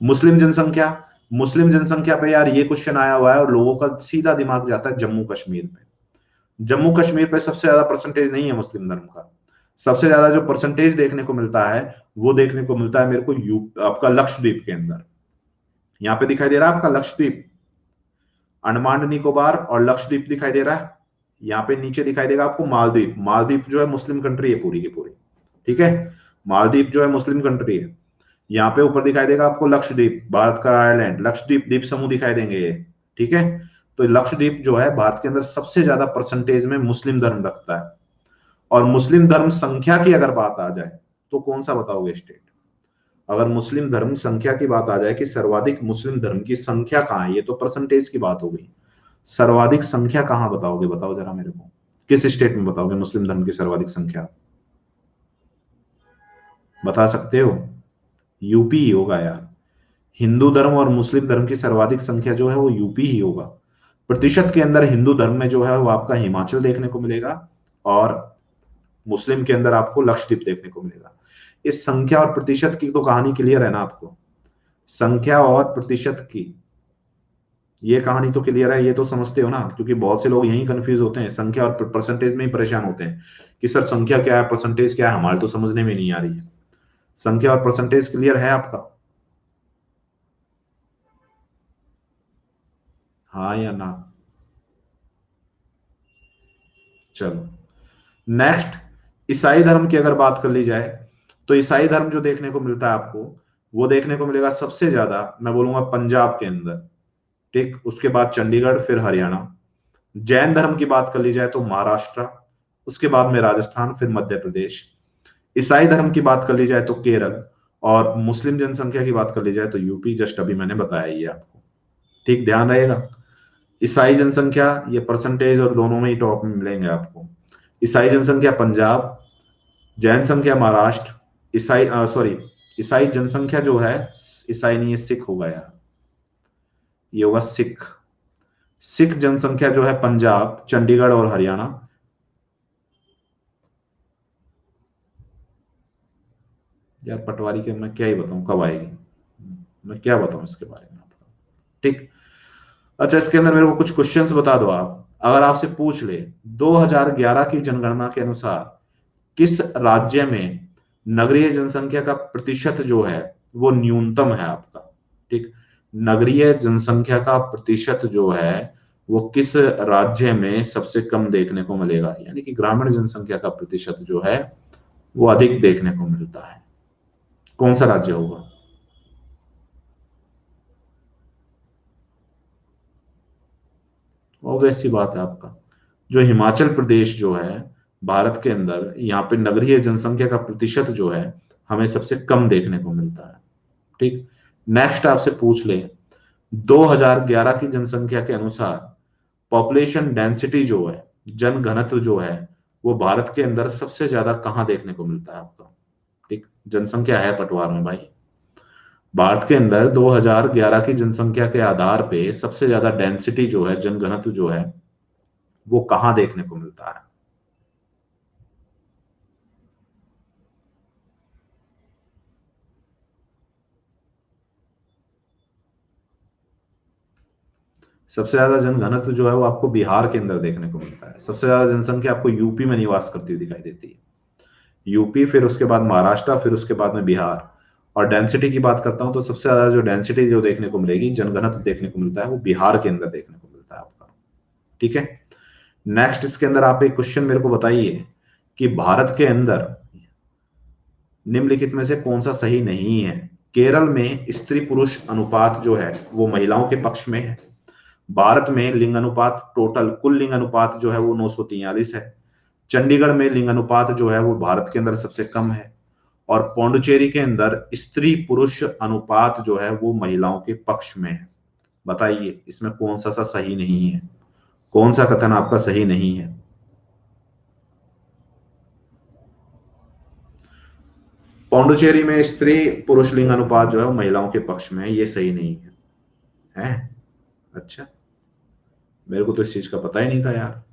मुस्लिम जनसंख्या, मुस्लिम जनसंख्या पे यार ये क्वेश्चन आया हुआ है और लोगों का सीधा दिमाग जाता है जम्मू कश्मीर में। जम्मू कश्मीर पे सबसे ज्यादा परसेंटेज नहीं है मुस्लिम धर्म का। सबसे ज्यादा जो परसेंटेज देखने को मिलता है वो देखने को मिलता है मेरे को आपका लक्षद्वीप के अंदर। यहाँ पे दिखाई दे रहा है आपका लक्षद्वीप, अंडमान निकोबार और लक्षद्वीप दिखाई दे रहा है। यहाँ पे नीचे दिखाई देगा आपको मालदीव। मालदीव जो है मुस्लिम कंट्री है पूरी की पूरी, ठीक है। मालदीव जो है मुस्लिम कंट्री है। यहाँ पे ऊपर दिखाई देगा आपको लक्षद्वीप, भारत का आइलैंड, लक्षद्वीप द्वीप समूह दिखाई देंगे ये, ठीक है। तो लक्षद्वीप जो है भारत के अंदर सबसे ज्यादा परसेंटेज में मुस्लिम धर्म रखता है। और मुस्लिम धर्म संख्या की अगर बात आ जाए तो कौन सा बताओगे स्टेट? अगर मुस्लिम धर्म संख्या की बात आ जाए कि सर्वाधिक मुस्लिम धर्म की संख्या कहाँ है, ये तो परसेंटेज की बात हो गई। सर्वाधिक संख्या कहाँ बताओगे, बताओ जरा मेरे को, किस स्टेट में बताओगे मुस्लिम धर्म की सर्वाधिक संख्या? बता सकते हो? यूपी ही होगा यार। हिंदू धर्म और मुस्लिम धर्म की सर्वाधिक संख्या जो है वो यूपी ही होगा। प्रतिशत के अंदर हिंदू धर्म में जो है वो आपका हिमाचल देखने को मिलेगा, और मुस्लिम के अंदर आपको लक्षद्वीप देखने को मिलेगा। इस संख्या और प्रतिशत की तो कहानी क्लियर है ना आपको? संख्या और प्रतिशत की ये कहानी तो क्लियर है, ये तो समझते हो ना? क्योंकि बहुत से लोग यही कंफ्यूज होते हैं, संख्या और परसेंटेज में ही परेशान होते हैं कि सर संख्या क्या है, परसेंटेज क्या है, हमारे तो समझने में नहीं आ रही है। संख्या और परसेंटेज क्लियर है आपका? हाँ या ना? चलो नेक्स्ट, ईसाई धर्म की अगर बात कर ली जाए तो ईसाई धर्म जो देखने को मिलता है आपको, वो देखने को मिलेगा सबसे ज्यादा, मैं बोलूंगा पंजाब के अंदर, ठीक। उसके बाद चंडीगढ़, फिर हरियाणा। जैन धर्म की बात कर ली जाए तो महाराष्ट्र, उसके बाद में राजस्थान, फिर मध्य प्रदेश। ईसाई धर्म की बात कर ली जाए तो केरल, और मुस्लिम जनसंख्या की बात कर ली जाए तो यूपी, जस्ट अभी मैंने बताया ये आपको, ठीक। ध्यान रहेगा, ईसाई जनसंख्या ये परसेंटेज और दोनों में ही टॉप में मिलेंगे आपको। ईसाई जनसंख्या पंजाब, जैन संख्या महाराष्ट्र, ईसाई सॉरी, ईसाई जनसंख्या जो है, ईसाई नहीं है, सिख होगा यार, ये होगा सिख। सिख जनसंख्या जो है पंजाब, चंडीगढ़ और हरियाणा। यार पटवारी के मैं क्या ही बताऊं कब आएगी, मैं क्या बताऊं इसके बारे में आपको, ठीक। अच्छा इसके अंदर मेरे को कुछ क्वेश्चंस बता दो आप। अगर आपसे पूछ ले 2011 की जनगणना के अनुसार किस राज्य में नगरीय जनसंख्या का प्रतिशत जो है वो न्यूनतम है आपका, ठीक। नगरीय जनसंख्या का प्रतिशत जो है वो किस राज्य में सबसे कम देखने को मिलेगा, यानी कि ग्रामीण जनसंख्या का प्रतिशत जो है वो अधिक देखने को मिलता है, कौन सा राज्य होगा? ऑब्वियस सी बात है आपका, जो हिमाचल प्रदेश जो है भारत के अंदर, यहाँ पे नगरीय जनसंख्या का प्रतिशत जो है हमें सबसे कम देखने को मिलता है, ठीक। नेक्स्ट आपसे पूछ ले 2011 की जनसंख्या के अनुसार पॉपुलेशन डेंसिटी जो है, जन घनत्व जो है, वो भारत के अंदर सबसे ज्यादा कहां देखने को मिलता है आपका, ठीक। जनसंख्या है पटवार में भाई, भारत के अंदर 2011 की जनसंख्या के आधार पे सबसे ज्यादा डेंसिटी जो है, जन घनत्व जो है, वो कहां देखने को मिलता है? सबसे ज्यादा जनघनत्व जो है वो आपको बिहार के अंदर देखने को मिलता है। सबसे ज्यादा जनसंख्या आपको यूपी में निवास करती हुई दिखाई देती है, यूपी, फिर उसके बाद महाराष्ट्र, फिर उसके बाद में बिहार। और डेंसिटी की बात करता हूं तो सबसे ज्यादा जो डेंसिटी जो देखने को मिलेगी, जनघनत्व देखने को मिलता है, वो बिहार के अंदर देखने को मिलता है आपका, ठीक है। नेक्स्ट इसके अंदर आप एक क्वेश्चन मेरे को बताइए कि भारत के अंदर निम्नलिखित में से कौन सा सही नहीं है? केरल में स्त्री पुरुष अनुपात जो है वो महिलाओं के पक्ष में है। भारत में लिंग अनुपात, टोटल कुल लिंग अनुपात जो है वो 943 है। चंडीगढ़ में लिंग अनुपात जो है वो भारत के अंदर सबसे कम है। और पौंडुचेरी के अंदर स्त्री पुरुष अनुपात जो है वो महिलाओं के पक्ष में है। बताइए इसमें कौन सा सा सही नहीं है, कौन सा कथन आपका सही नहीं है? पौंडुचेरी में स्त्री पुरुष लिंग अनुपात जो है वो महिलाओं के पक्ष में है, ये सही नहीं है। है? अच्छा, मेरे को तो इस चीज का पता ही नहीं था यार।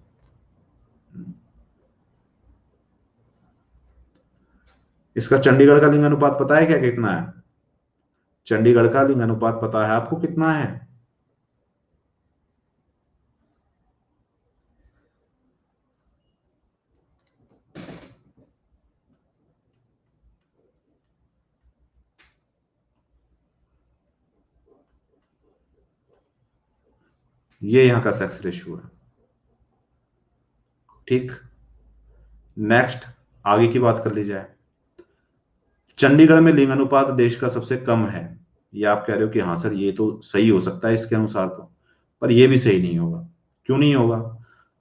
इसका चंडीगढ़ का लिंग अनुपात पता है क्या कितना है? चंडीगढ़ का लिंग अनुपात पता है आपको कितना है? ये यहां का सेक्स रेशियो है। ठीक, नेक्स्ट आगे की बात कर ली जाए। चंडीगढ़ में लिंग अनुपात देश का सबसे कम है। ये आप कह रहे हो कि हाँ सर ये तो सही हो सकता है इसके अनुसार तो, पर ये भी सही नहीं होगा। क्यों नहीं होगा?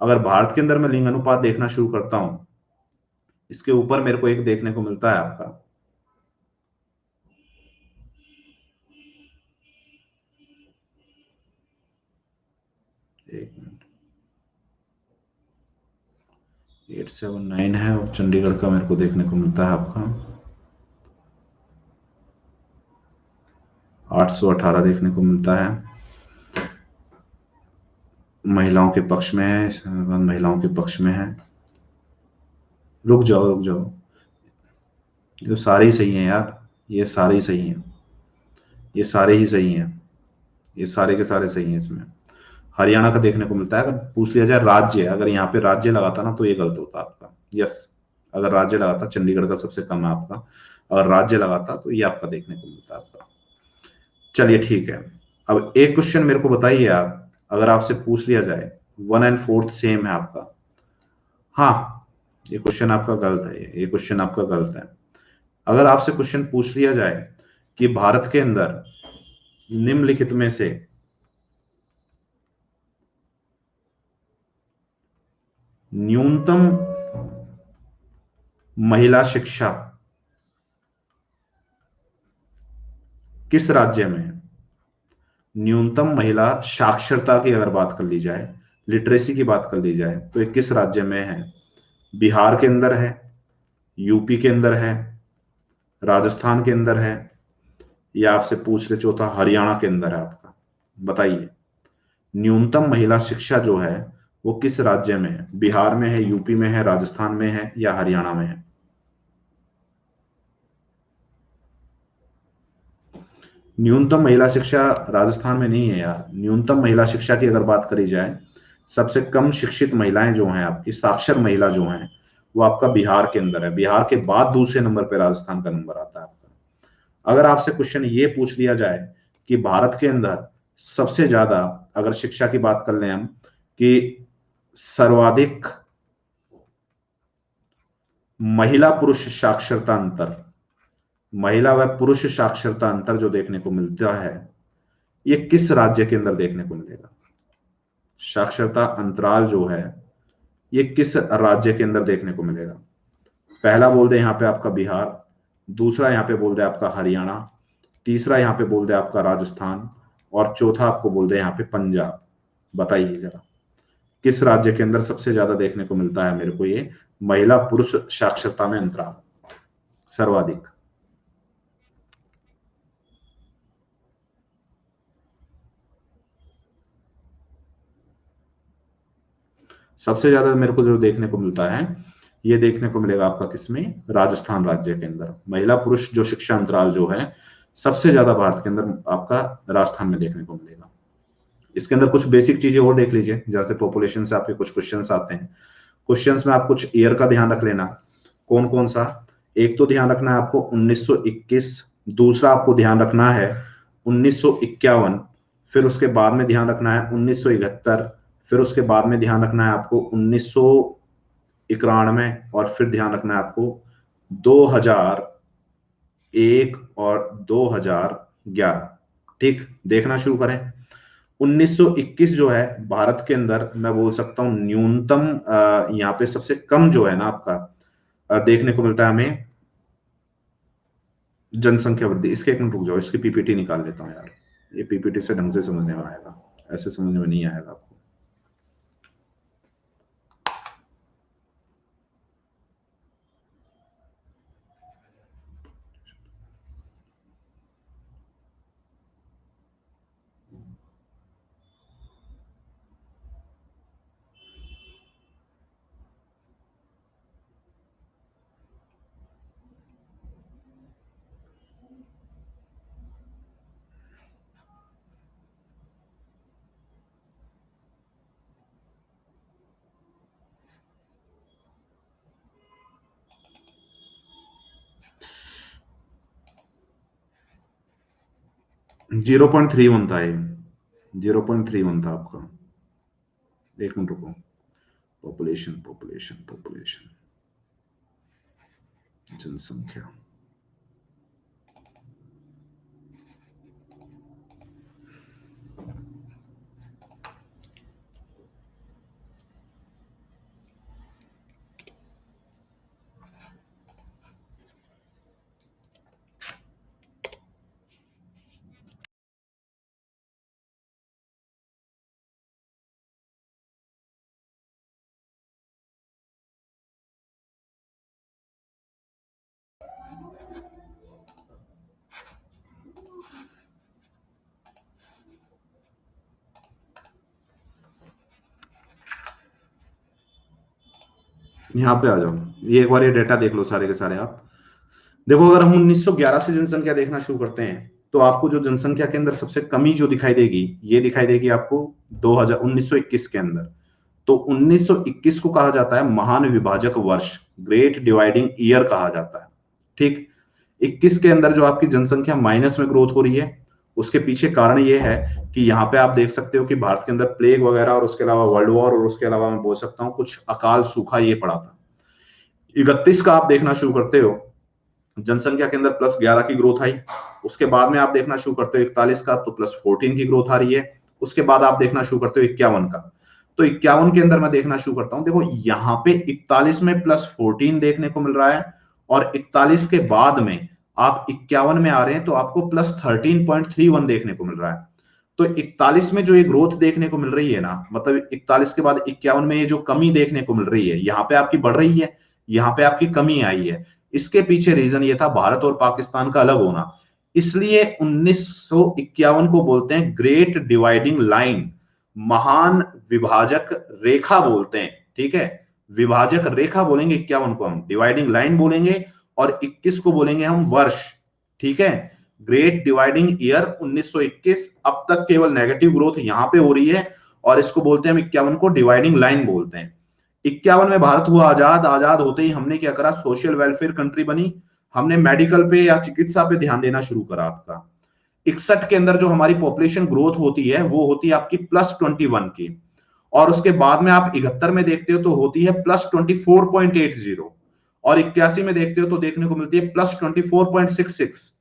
अगर भारत के अंदर मैं लिंग अनुपात देखना शुरू करता हूं, इसके ऊपर मेरे को एक देखने को मिलता है आपका, एक मिनट, 879 है और चंडीगढ़ का मेरे को देखने को मिलता है आपका 818 देखने को मिलता है। महिलाओं के पक्ष में है, महिलाओं के पक्ष में है। रुक जाओ रुक जाओ, ये तो सारे ही सही हैं यार, ये सारे ही सही हैं, ये सारे ही सही हैं, ये सारे के सारे सही हैं इसमें। हरियाणा का देखने को मिलता है। अगर पूछ लिया जाए राज्य, अगर यहाँ पे राज्य लगाता ना तो ये गलत होता आपका। यस, अगर राज्य लगाता, चंडीगढ़ का सबसे कम है आपका, अगर राज्य लगाता तो ये आपका देखने को मिलता आपका। चलिए ठीक है, अब एक क्वेश्चन मेरे को बताइए आप, अगर आपसे पूछ लिया जाए 1/4 सेम है आपका, हाँ ये क्वेश्चन आपका गलत है, ये क्वेश्चन आपका गलत है। अगर आपसे क्वेश्चन पूछ लिया जाए कि भारत के अंदर निम्नलिखित में से न्यूनतम महिला शिक्षा किस राज्य में है, न्यूनतम महिला साक्षरता की अगर बात कर ली जाए, लिटरेसी की बात कर ली जाए, तो ये किस राज्य में है? बिहार के अंदर है, यूपी के अंदर है, राजस्थान के अंदर है, या आपसे पूछ ले चौथा हरियाणा के अंदर है आपका? बताइए, न्यूनतम महिला शिक्षा जो है वो किस राज्य में है? बिहार में है, यूपी में है, राजस्थान में है, या हरियाणा में है? न्यूनतम महिला शिक्षा राजस्थान में नहीं है यार। न्यूनतम महिला शिक्षा की अगर बात करी जाए, सबसे कम शिक्षित महिलाएं जो हैं आपकी, साक्षर महिला जो हैं, वो आपका बिहार के अंदर है। बिहार के बाद दूसरे नंबर पे राजस्थान का नंबर आता है आपका। अगर आपसे क्वेश्चन ये पूछ लिया जाए कि भारत के अंदर सबसे ज्यादा, अगर शिक्षा की बात कर लें हम, कि सर्वाधिक महिला पुरुष साक्षरता अंतर, महिला व पुरुष साक्षरता अंतर जो देखने को मिलता है, ये किस राज्य के अंदर देखने को मिलेगा? साक्षरता अंतराल जो है ये किस राज्य के अंदर देखने को मिलेगा? पहला बोल दे यहाँ पे आपका बिहार, दूसरा यहाँ पे बोल दे आपका हरियाणा, तीसरा यहाँ पे बोल दे आपका राजस्थान, और चौथा आपको बोल दे यहाँ पे पंजाब। बताइए जरा, किस राज्य के अंदर सबसे ज्यादा देखने को मिलता है मेरे को ये महिला पुरुष साक्षरता में अंतराल सर्वाधिक? सबसे ज्यादा मेरे को जो देखने को मिलता है, ये देखने को मिलेगा आपका किसमें? राजस्थान राज्य के अंदर महिला पुरुष जो शिक्षा अंतराल जो है सबसे ज्यादा भारत के अंदर आपका राजस्थान में देखने को मिलेगा। इसके अंदर कुछ बेसिक चीजें और देख लीजिए, जैसे पॉपुलेशन से आपके कुछ क्वेश्चंस आते हैं। क्वेश्चंस में आप कुछ ईयर का ध्यान रख लेना, कौन कौन सा। एक तो ध्यान रखना है आपको 1921, दूसरा आपको ध्यान रखना है 1951, फिर उसके बाद में ध्यान रखना है 1971, फिर उसके बाद में ध्यान रखना है आपको 1991, और फिर ध्यान रखना है आपको 2001 और 2011। ठीक, देखना शुरू करें। 1921 जो है भारत के अंदर मैं बोल सकता हूं न्यूनतम, यहाँ पे सबसे कम जो है ना आपका देखने को मिलता है हमें जनसंख्या वृद्धि। इसके एक मिनट रुक जाओ, इसकी पीपीटी निकाल लेता हूँ यार, ये पीपीटी से ढंग से समझने में आएगा, ऐसे समझ में नहीं आएगा आपको। 0.31 था ये, 0.31 था आपका। एक मिनट रुको, पॉपुलेशन पॉपुलेशन पॉपुलेशन, जनसंख्या, यहाँ पे आ जाओ, ये एक बार ये डेटा देख लो सारे के सारे आप। देखो अगर हम 1911 से जनसंख्या देखना शुरू करते हैं तो आपको जो जनसंख्या के अंदर सबसे कमी जो दिखाई देगी, ये दिखाई देगी आपको 1921 के अंदर। तो 1921 को कहा जाता है महान विभाजक वर्ष, ग्रेट डिवाइडिंग ईयर कहा जाता है। ठीक, 21 के अंदर जो आपकी जनसंख्या माइनस में ग्रोथ हो रही है, उसके पीछे कारण ये है कि यहाँ पे आप देख सकते हो कि भारत के अंदर प्लेग वगैरह और उसके अलावा वर्ल्ड वॉर और उसके अलावा मैं बोल सकता हूँ कुछ अकाल सूखा ये पड़ा था। 31 का आप देखना शुरू करते हो, जनसंख्या के अंदर +11 की ग्रोथ आई। उसके बाद में आप देखना शुरू करते हो 41 का, तो +14 की ग्रोथ आ रही है। उसके बाद आप देखना शुरू करते हो 51 का, तो 51 के अंदर मैं देखना शुरू करता हूं, देखो यहाँ पे 41 में +14 देखने को मिल रहा है, और 41 के बाद में आप 51 में आ रहे हैं तो आपको +13.31 देखने को मिल रहा है। तो 41 में जो ये ग्रोथ देखने को मिल रही है ना, मतलब 41 के बाद 51 में ये जो कमी देखने को मिल रही है, यहाँ पे आपकी बढ़ रही है, यहाँ पे आपकी कमी आई है। इसके पीछे रीजन ये था भारत और पाकिस्तान का अलग होना, इसलिए 1951 को बोलते हैं ग्रेट डिवाइडिंग लाइन, महान विभाजक रेखा बोलते हैं। ठीक है, विभाजक रेखा बोलेंगे 51 को, हम डिवाइडिंग लाइन बोलेंगे, और 21 को बोलेंगे हम वर्ष। ठीक है, ग्रेट डिवाइडिंग ईयर 1921। अब तक केवल नेगेटिव ग्रोथ यहां पे हो रही है, और इसको बोलते हैं हम 51 को डिवाइडिंग लाइन बोलते हैं। 51 में भारत हुआ आजाद, आजाद होते ही हमने क्या करा, सोशल वेलफेयर कंट्री बनी, हमने मेडिकल पे या चिकित्सा पे ध्यान देना शुरू करा आपका। 61 के अंदर जो हमारी पॉपुलेशन ग्रोथ होती है वो होती है आपकी +21 की, और उसके बाद में आप 71 में देखते हो तो होती है +24.80, और 81 में देखते हो तो देखने को मिलती है +24.66।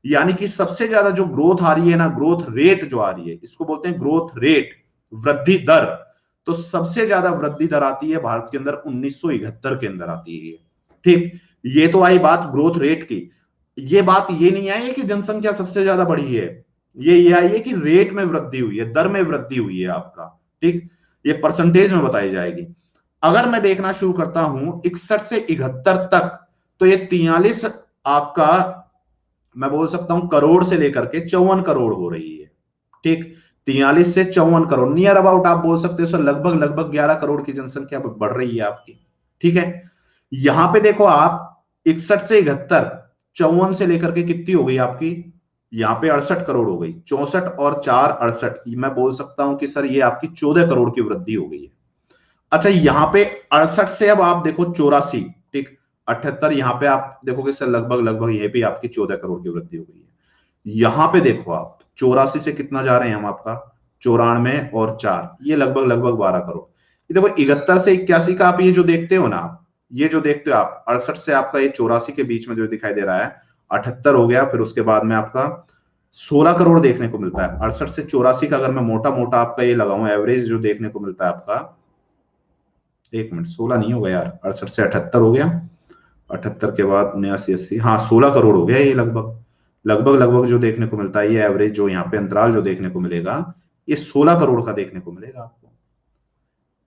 यानी कि सबसे ज्यादा जो ग्रोथ आ रही है ना, ग्रोथ रेट जो आ रही है, इसको बोलते हैं ग्रोथ रेट, वृद्धि दर। तो सबसे ज्यादा वृद्धि दर आती है भारत के अंदर 1971 के अंदर आती है। ठीक, ये तो आई बात ग्रोथ रेट की। ये बात ये नहीं आई है कि जनसंख्या सबसे ज्यादा बढ़ी है, ये आई है कि रेट में वृद्धि हुई है, दर में वृद्धि हुई है आपका। ठीक, ये परसेंटेज में बताई जाएगी। अगर मैं देखना शुरू करता हूं 61 से 71 तक, तो ये 43 आपका मैं बोल सकता हूं करोड़ से लेकर के 54 करोड़ हो रही है। ठीक, 43 से 54 करोड़, नियर अबाउट आप बोल सकते हो सर, लगभग लगभग 11 करोड़ की जनसंख्या बढ़ रही है आपकी। ठीक है, यहां पे देखो आप 61 से 71, 54 से लेकर के कितनी हो गई आपकी, यहां पे 68 करोड़ हो गई, 64 और 4 68, मैं बोल सकता हूं कि सर ये आपकी 14 करोड़ की वृद्धि हो गई है। अच्छा, यहां पे 68 से अब आप देखो 84, ठीक, 78, यहां पे आप देखोगे सर लगभग लगभग ये भी आपकी 14 करोड़ की वृद्धि हो गई है। यहां पे देखो आप 84 से कितना जा रहे हैं हम आपका, 94 और 4, ये लगभग लगभग 12 करोड़। ये देखो 71 से 81 का आप ये जो देखते हो ना, ये जो देखते हो आप 68 से आपका ये 84 के बीच में जो दिखाई दे रहा है, 78 हो गया, फिर उसके बाद में आपका 16 करोड़ देखने को मिलता है। 68 से 84 का अगर मैं मोटा मोटा आपका ये लगाऊं एवरेज जो देखने को मिलता है आपका, एक मिनट, 16 नहीं होगा यार, 68 से 78 हो गया, 78 के बाद 79 80, हाँ 16 करोड़ हो गया ये लगभग लगभग लगभग जो देखने को मिलता है, ये एवरेज जो यहाँ पे अंतराल जो देखने को मिलेगा, ये 16 करोड़ का देखने को मिलेगा आपको।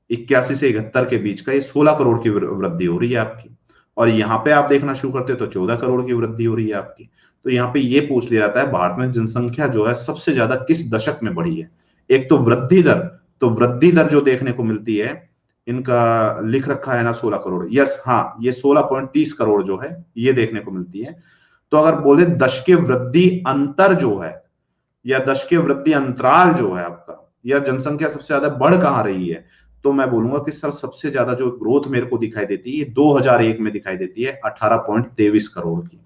81 से 71 के बीच का ये 16 करोड़ की वृद्धि हो रही है आपकी, और यहाँ पे आप देखना शुरू करते हो तो 14 करोड़ की वृद्धि हो रही है आपकी। तो यहाँ पे ये पूछ लिया जाता है भारत में जनसंख्या जो है सबसे ज्यादा किस दशक में बढ़ी है। एक तो वृद्धि दर, तो वृद्धि दर जो देखने को मिलती है, इनका लिख रखा है ना 16 करोड़, यस हाँ, ये 16.30 करोड़ जो है ये देखने को मिलती है। तो अगर बोले दशकीय वृद्धि अंतर जो है, या दशकीय वृद्धि अंतराल जो है आपका, या जनसंख्या सबसे ज्यादा बढ़ कहां रही है, तो मैं बोलूंगा कि सर सबसे ज्यादा जो ग्रोथ मेरे को दिखाई देती है 2001 में दिखाई देती है 18.23 करोड़ की।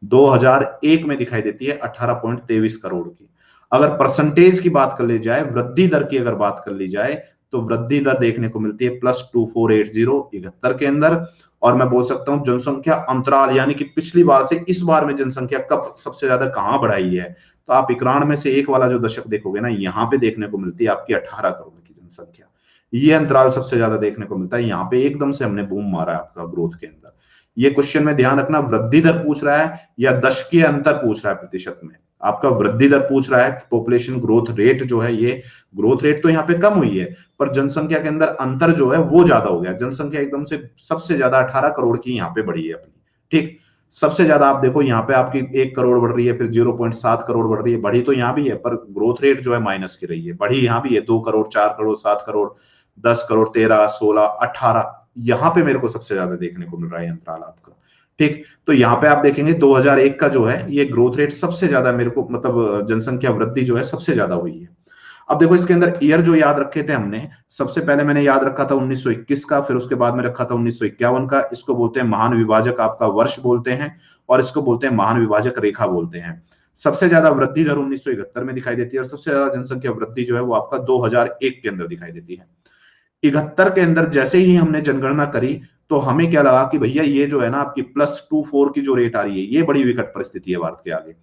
2001 में दिखाई देती है 18.23 करोड़ की। अगर परसेंटेज की बात कर ली जाए, वृद्धि दर की अगर बात कर ली जाए, तो वृद्धि दर देखने को मिलती है +2480 71 के अंदर। और मैं बोल सकता हूं जनसंख्या अंतराल यानी कि पिछली बार से इस बार में जनसंख्या कब सबसे ज्यादा कहां बढ़ाई है, तो आप 91 में से एक वाला जो दशक देखोगे ना, यहाँ पे देखने को मिलती है आपकी 18 करोड़ की जनसंख्या। ये अंतराल सबसे ज्यादा देखने को मिलता है, यहाँ पे एकदम से हमने बूम मारा है आपका ग्रोथ के अंदर। ये क्वेश्चन में ध्यान रखना, वृद्धि दर पूछ रहा है या दशकीय अंतर पूछ रहा है प्रतिशत में। आपका वृद्धि दर पूछ रहा है, पॉपुलेशन ग्रोथ रेट जो है, ये ग्रोथ रेट तो यहाँ पे कम हुई है, पर जनसंख्या के अंदर अंतर जो है वो ज्यादा हो गया। जनसंख्या एकदम से सबसे ज्यादा 18 करोड़ की यहाँ पे बढ़ी है अपनी, ठीक। सबसे ज्यादा आप देखो यहाँ पे आपकी 1 करोड़ बढ़ रही है, फिर 0.7 करोड़ बढ़ रही है, बढ़ी तो यहाँ भी है पर ग्रोथ रेट जो है माइनस की रही है। बढ़ी यहाँ भी है 2 करोड़, 4 करोड़, 7 करोड़, 10 करोड़, 13, 16, 18, यहाँ पे मेरे को सबसे ज्यादा देखने को मिल रहा है अंतराल आपका, ठीक। तो यहाँ पे आप देखेंगे 2001 का जो है ये ग्रोथ रेट सबसे ज्यादा मेरे को, मतलब जनसंख्या वृद्धि जो है सबसे ज्यादा हुई है। अब देखो इसके अंदर ईयर जो याद रखे थे हमने, सबसे पहले मैंने याद रखा था 1921 का, फिर उसके बाद में रखा था 1951 का। इसको बोलते हैं महान विभाजक आपका वर्ष बोलते हैं, और इसको बोलते हैं महान विभाजक रेखा बोलते हैं। सबसे ज्यादा वृद्धि दर 1971 में दिखाई देती है, और सबसे ज्यादा जनसंख्या वृद्धि जो है वो आपका 2001 के अंदर दिखाई देती है। 71 के अंदर जैसे ही हमने जनगणना करी तो हमें क्या लगा कि भैया ये जो है ना आपकी +24 की जो रेट आ रही है, ये बड़ी विकट परिस्थिति है भारत के आगे।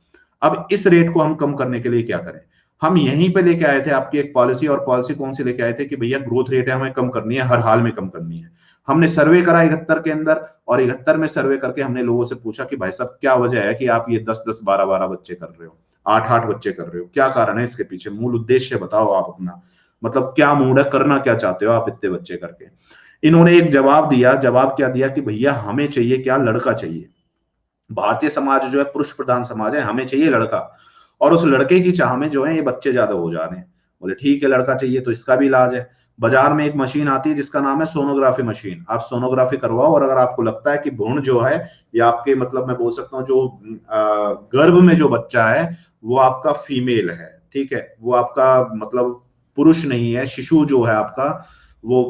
अब इस रेट को हम कम करने के लिए क्या करें? हम यहीं पे लेके आए थे आपकी एक पॉलिसी, और पॉलिसी कौन सी लेके आए थे कि भैया ग्रोथ रेट है हमें कम करनी है, हर हाल में कम करनी है। हमने सर्वे करा 71 के अंदर, और 71 में सर्वे करके हमने लोगों से पूछा कि भाई साहब क्या वजह है कि आप ये 10-10, 12-12 बच्चे कर रहे हो, 8-8 बच्चे कर रहे हो, क्या कारण है इसके पीछे, मूल उद्देश्य बताओ आप अपना, मतलब क्या मूड है, करना क्या चाहते हो आप इतने बच्चे करके। इन्होंने एक जवाब दिया, जवाब क्या दिया कि भैया हमें चाहिए क्या, लड़का चाहिए। भारतीय समाज जो है पुरुष प्रधान समाज है, हमें चाहिए लड़का, और उस लड़के की चाह में जो है ये बच्चे ज्यादा हो जा रहे हैं। बोले ठीक है लड़का चाहिए तो इसका भी इलाज है। बाजार में एक मशीन आती है जिसका नाम है सोनोग्राफी मशीन। आप सोनोग्राफी करवाओ, और अगर आपको लगता है कि भ्रूण जो है या आपके, मतलब मैं बोल सकता हूँ जो गर्भ में जो बच्चा है वो आपका फीमेल है, ठीक है, वो आपका मतलब पुरुष नहीं है, शिशु जो है आपका वो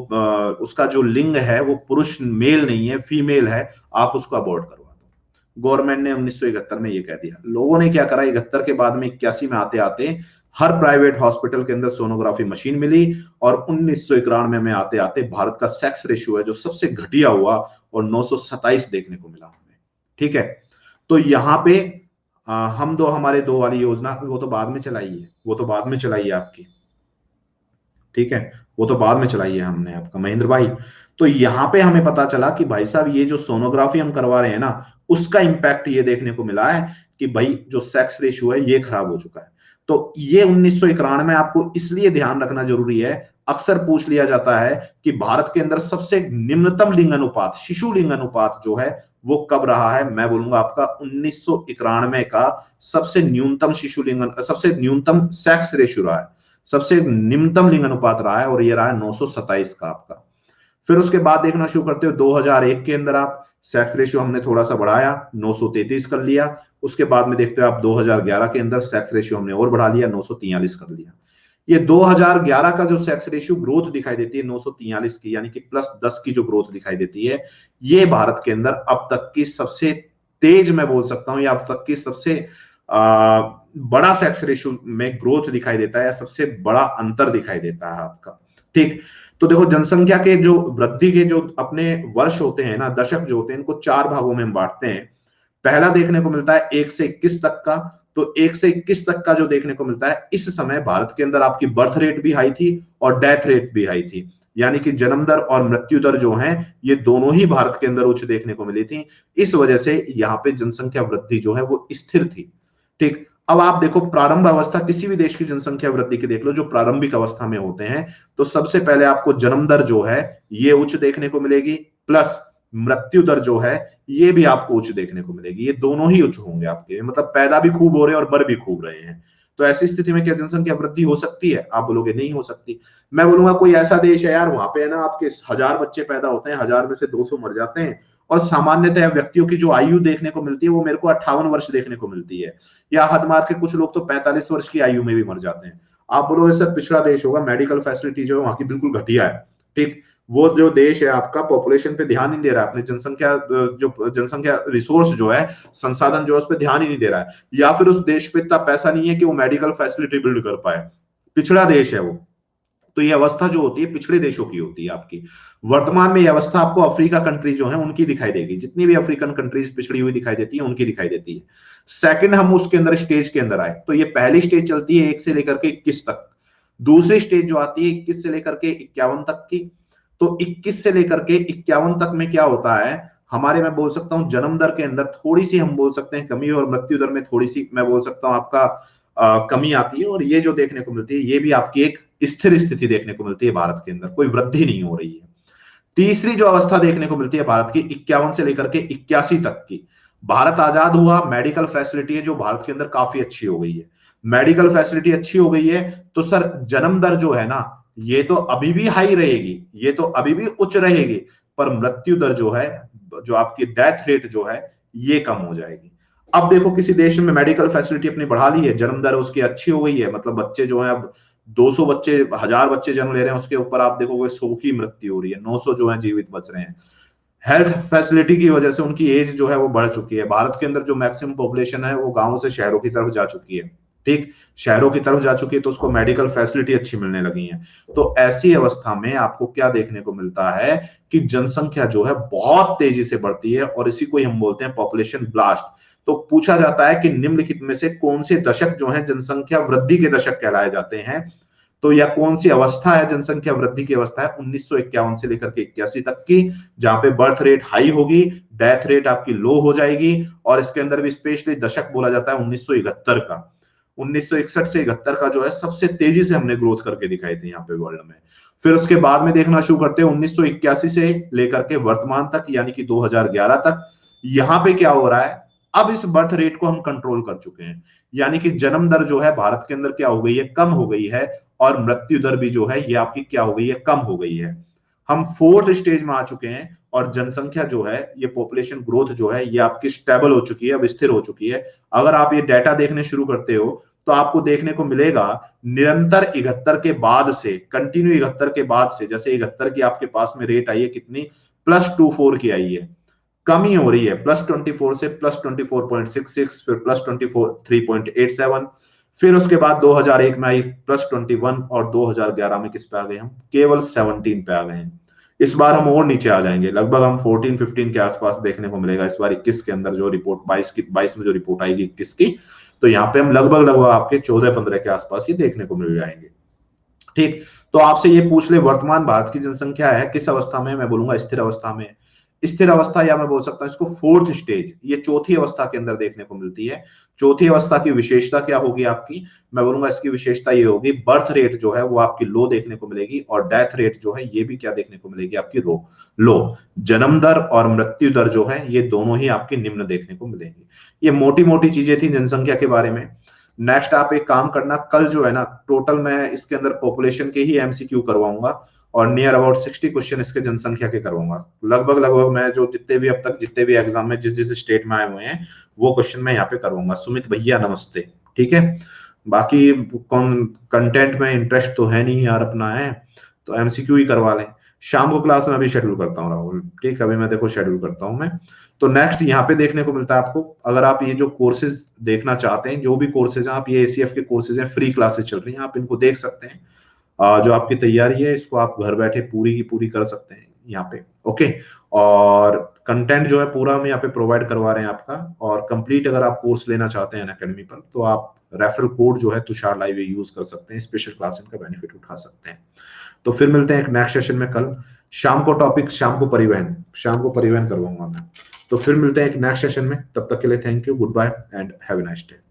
उसका जो लिंग है वो पुरुष मेल नहीं है, फीमेल है, आप उसको अबॉर्ट करवा दो। गवर्नमेंट ने 1971 में ये कह दिया। लोगों ने क्या करा, 71 के बाद में 81 में आते आते हर प्राइवेट हॉस्पिटल के अंदर सोनोग्राफी मशीन मिली, और 1991 में आते आते भारत का सेक्स रेशियो है जो सबसे घटिया हुआ, और 927 देखने को मिला हमें, ठीक है। तो यहाँ पे हम दो, हमारे दो वाली योजना वो तो बाद में चलाई है, वो तो बाद में चलाई है आपकी, ठीक है, वो तो बाद में चलाई है हमने आपका महेंद्र भाई। तो यहाँ पे हमें पता चला कि भाई साहब ये जो सोनोग्राफी हम करवा रहे हैं ना, उसका इंपैक्ट ये देखने को मिला है कि भाई जो सेक्स रेशियो है ये खराब हो चुका है। तो ये 1991 में आपको इसलिए ध्यान रखना जरूरी है, अक्सर पूछ लिया जाता है कि भारत के अंदर सबसे निम्नतम लिंग अनुपात, शिशु लिंग अनुपात जो है वो कब रहा है। मैं बोलूंगा आपका 1991 का सबसे न्यूनतम शिशु लिंग, सबसे न्यूनतम सेक्स रेशियो रहा है, सबसे निम्नतम लिंग अनुपात रहा है, और ये रहा है 927 का आपका। फिर उसके बाद देखना शुरू करते हो 2001 के अंदर आप सेक्स रेशियो हमने थोड़ा सा बढ़ाया, 933 कर लिया। उसके बाद में देखते हो आप 2011 के अंदर सेक्स रेशियो हमने और बढ़ा लिया, 943 कर लिया। ये 2011 का जो सेक्स रेशियो ग्रोथ दिखाई देती है 943 की, यानी कि +10 की जो ग्रोथ दिखाई देती है, ये भारत के अंदर अब तक की सबसे तेज, मैं बोल सकता हूं, या अब तक की सबसे बड़ा सेक्स रेशियो में ग्रोथ दिखाई देता है, सबसे बड़ा अंतर दिखाई देता है आपका, ठीक। तो देखो जनसंख्या के जो वृद्धि के जो अपने वर्ष होते हैं ना, दशक जो होते हैं, इनको 4 भागों में हम बांटते हैं। पहला देखने को मिलता है 1 से 21 तक का। तो 1 से 21 तक का जो देखने को मिलता है, इस समय भारत के अंदर आपकी बर्थ रेट भी हाई थी और डेथ रेट भी हाई थी, यानी कि जन्म दर और मृत्यु दर जो है ये दोनों ही भारत के अंदर उच्च देखने को मिली थी। इस वजह से यहाँ पे जनसंख्या वृद्धि जो है वो स्थिर थी, ठीक। अब आप देखो प्रारंभ अवस्था, किसी भी देश की जनसंख्या वृद्धि की देख लो जो प्रारंभिक अवस्था में होते हैं, तो सबसे पहले आपको जन्म दर जो है ये उच्च देखने को मिलेगी, प्लस मृत्यु दर जो है ये भी आपको उच्च देखने को मिलेगी। ये दोनों ही उच्च होंगे आपके, मतलब पैदा भी खूब हो रहे हैं और मर भी खूब रहे हैं। तो ऐसी स्थिति में क्या जनसंख्या वृद्धि हो सकती है? आप बोलोगे नहीं हो सकती। मैं बोलूंगा कोई ऐसा देश है यार, वहां पे है ना आपके 1000 बच्चे पैदा होते हैं, 1000 में से 200 मर जाते हैं, और सामान्यतः व्यक्तियों की जो आयु देखने को मिलती है वो मेरे को 58 वर्ष देखने को मिलती है, या हद मार के कुछ लोग तो 45 वर्ष की आयु में भी मर जाते हैं। आप बोलोगे सर पिछड़ा देश होगा, मेडिकल फैसिलिटी जो है वहां की बिल्कुल घटिया है, ठीक। वो जो देश है आपका पॉपुलेशन पे ध्यान नहीं दे रहा है, अपनी जनसंख्या जो जनसंख्या रिसोर्स जो है, संसाधन जो है उस पर ध्यान ही नहीं दे रहा है, या फिर उस देश पे इतना पैसा नहीं है कि वो मेडिकल फैसिलिटी बिल्ड कर पाए, पिछड़ा देश है वो। तो ये अवस्था जो होती है पिछड़े देशों की होती है आपकी। वर्तमान में ये अवस्था आपको अफ्रीका कंट्री जो है उनकी दिखाई देगी, जितनी भी अफ्रीकन कंट्रीज पिछड़ी हुई दिखाई देती है उनकी दिखाई देती है। सेकंड हम उसके अंदर स्टेज के अंदर आए तो ये पहली स्टेज चलती है 1 से लेकर के 21 तक। दूसरी स्टेज जो आती है 21 से लेकर के 51 तक की। तो 21 से लेकर के 51 तक में क्या होता है हमारे, मैं बोल सकता हूं जन्म दर के अंदर थोड़ी सी हम बोल सकते हैं कमी, और मृत्यु दर में थोड़ी सी मैं बोल सकता हूं आपका कमी आती है। और ये जो देखने को मिलती है ये भी आपकी एक स्थिर स्थिति देखने को मिलती है भारत के अंदर, कोई वृद्धि नहीं हो रही है। तीसरी जो अवस्था देखने को मिलती है भारत की 51 से लेकर के 81 तक की। भारत आजाद हुआ, मेडिकल फैसिलिटी है जो भारत के अंदर काफी अच्छी हो गई है। मेडिकल फैसिलिटी अच्छी हो गई है तो सर जन्म दर जो है ना ये तो अभी भी हाई रहेगी, ये तो अभी भी उच्च रहेगी, पर मृत्यु दर जो है, जो आपकी डेथ रेट जो है ये कम हो जाएगी। अब देखो किसी देश में मेडिकल फैसिलिटी अपनी बढ़ा ली है, जन्म दर उसकी अच्छी हो गई है, मतलब बच्चे जो है अब 200 बच्चे, 1000 बच्चे जन्म ले रहे हैं, उसके ऊपर आप देखोगे 100 की मृत्यु हो रही है, 900 जो है जीवित बच रहे हैं। हेल्थ फैसिलिटी की वजह से उनकी एज जो है वो बढ़ चुकी है। भारत के अंदर जो मैक्सिमम पॉपुलेशन है वो गांवों से शहरों की तरफ जा चुकी है। ठीक, शहरों की तरफ जा चुकी है तो उसको मेडिकल फैसिलिटी अच्छी मिलने लगी है। तो ऐसी अवस्था में आपको क्या देखने को मिलता है कि जनसंख्या जो है बहुत तेजी से बढ़ती है, और इसी को ही हम बोलते हैं पॉपुलेशन ब्लास्ट। तो पूछा जाता है कि निम्नलिखित में से कौन से दशक जो है जनसंख्या वृद्धि के दशक कहलाए जाते हैं। तो यह कौन सी अवस्था है जनसंख्या वृद्धि की अवस्था है 1951 से लेकर के 81 तक की, जहां पे बर्थ रेट हाई होगी, डेथ रेट आपकी लो हो जाएगी। और इसके अंदर भी स्पेशली दशक बोला जाता है 1971 का। 1961 से 71 का जो है सबसे तेजी से हमने ग्रोथ करके दिखाई थी यहाँ पे वर्ल्ड में। फिर उसके बाद में देखना शुरू करते हैं 1981 से लेकर के वर्तमान तक, यानी कि 2011 तक। यहाँ पे क्या हो रहा है, अब इस बर्थ रेट को हम कंट्रोल कर चुके हैं, यानी कि जन्म दर जो है भारत के अंदर क्या हो गई है, कम हो गई है। और मृत्यु दर भी जो है ये आपकी क्या हो गई है, कम हो गई है। हम फोर्थ स्टेज में आ चुके हैं और जनसंख्या जो है, ये पॉपुलेशन ग्रोथ जो है ये आपकी स्टेबल हो चुकी है, अब स्थिर हो चुकी है। अगर आप ये डाटा देखने शुरू करते हो तो आपको देखने को मिलेगा निरंतर 71 के बाद से, कंटिन्यू 71 के बाद से, जैसे 71 की आपके पास में रेट आई है कितनी, +24 की आई है, कमी हो रही है +24 से +24.66, फिर +24 3.87, फिर उसके बाद 2001 में आई +21, और 2011 में किस पे आ गए हम, केवल 17 पे आ गए हैं। इस बार हम और नीचे आ जाएंगे, लगभग हम 14-15 के आसपास देखने को मिलेगा इस बार 21 के अंदर जो रिपोर्ट, 22 में जो रिपोर्ट आएगी 21 की, तो यहाँ पे हम लगभग आपके 14-15 के आसपास ही देखने को मिल जाएंगे। ठीक, तो आपसे ये पूछ ले वर्तमान भारत की जनसंख्या है किस अवस्था में, मैं बोलूंगा स्थिर अवस्था में। स्थिर अवस्था, या मैं बोल सकता हूं इसको फोर्थ स्टेज, ये चौथी अवस्था के अंदर देखने को मिलती है। चौथी अवस्था की विशेषता क्या होगी आपकी, मैं बोलूंगा इसकी विशेषता ये होगी, बर्थ रेट जो है वो आपकी लो देखने को मिलेगी, और डेथ रेट जो है ये भी क्या देखने को मिलेगी आपकी लो। जन्म दर और मृत्यु दर जो है ये दोनों ही आपकी निम्न देखने को मिलेंगी। ये मोटी मोटी चीजें थी जनसंख्या के बारे में। नेक्स्ट आप एक काम करना, कल जो है ना टोटल मैं इसके अंदर पॉपुलेशन के ही एमसीक्यू करवाऊंगा, और नियर अबाउट 60 क्वेश्चन इसके जनसंख्या के करवाऊंगा। लगभग मैं जो जितने भी अब तक जितने भी एग्जाम में जिस स्टेट में आए हुए हैं वो क्वेश्चन मैं यहाँ पे करवाऊंगा। सुमित भैया नमस्ते, ठीक है। बाकी कौन कंटेंट में इंटरेस्ट तो है नहीं यार अपना, है तो एमसीक्यू ही करवा लें। शाम को क्लास में अभी शेड्यूल करता हूँ राहुल, ठीक, अभी मैं देखो शेड्यूल करता हूँ मैं। तो नेक्स्ट यहाँ पे देखने को मिलता है आपको, अगर आप ये जो कोर्सेज देखना चाहते हैं, जो भी कोर्सेज हैं आप, ये एसीएफ के कोर्सेज हैं, फ्री क्लासेज चल रही हैं, आप इनको देख सकते हैं। जो आपकी तैयारी है इसको आप घर बैठे पूरी की पूरी कर सकते हैं यहाँ पे, ओके। और कंटेंट जो है पूरा हम यहाँ पे प्रोवाइड करवा रहे हैं आपका। और कंप्लीट अगर आप कोर्स लेना चाहते हैं अकेडमी पर तो आप रेफरल कोड जो है तुषार लाइव यूज कर सकते हैं, स्पेशल क्लास इनका बेनिफिट उठा सकते हैं। तो फिर मिलते हैं एक नेक्स्ट सेशन में कल शाम को, टॉपिक शाम को परिवहन करवाऊंगा मैं। तो फिर मिलते हैं एक नेक्स्ट सेशन में, तब तक के लिए thank you, goodbye and have a nice day.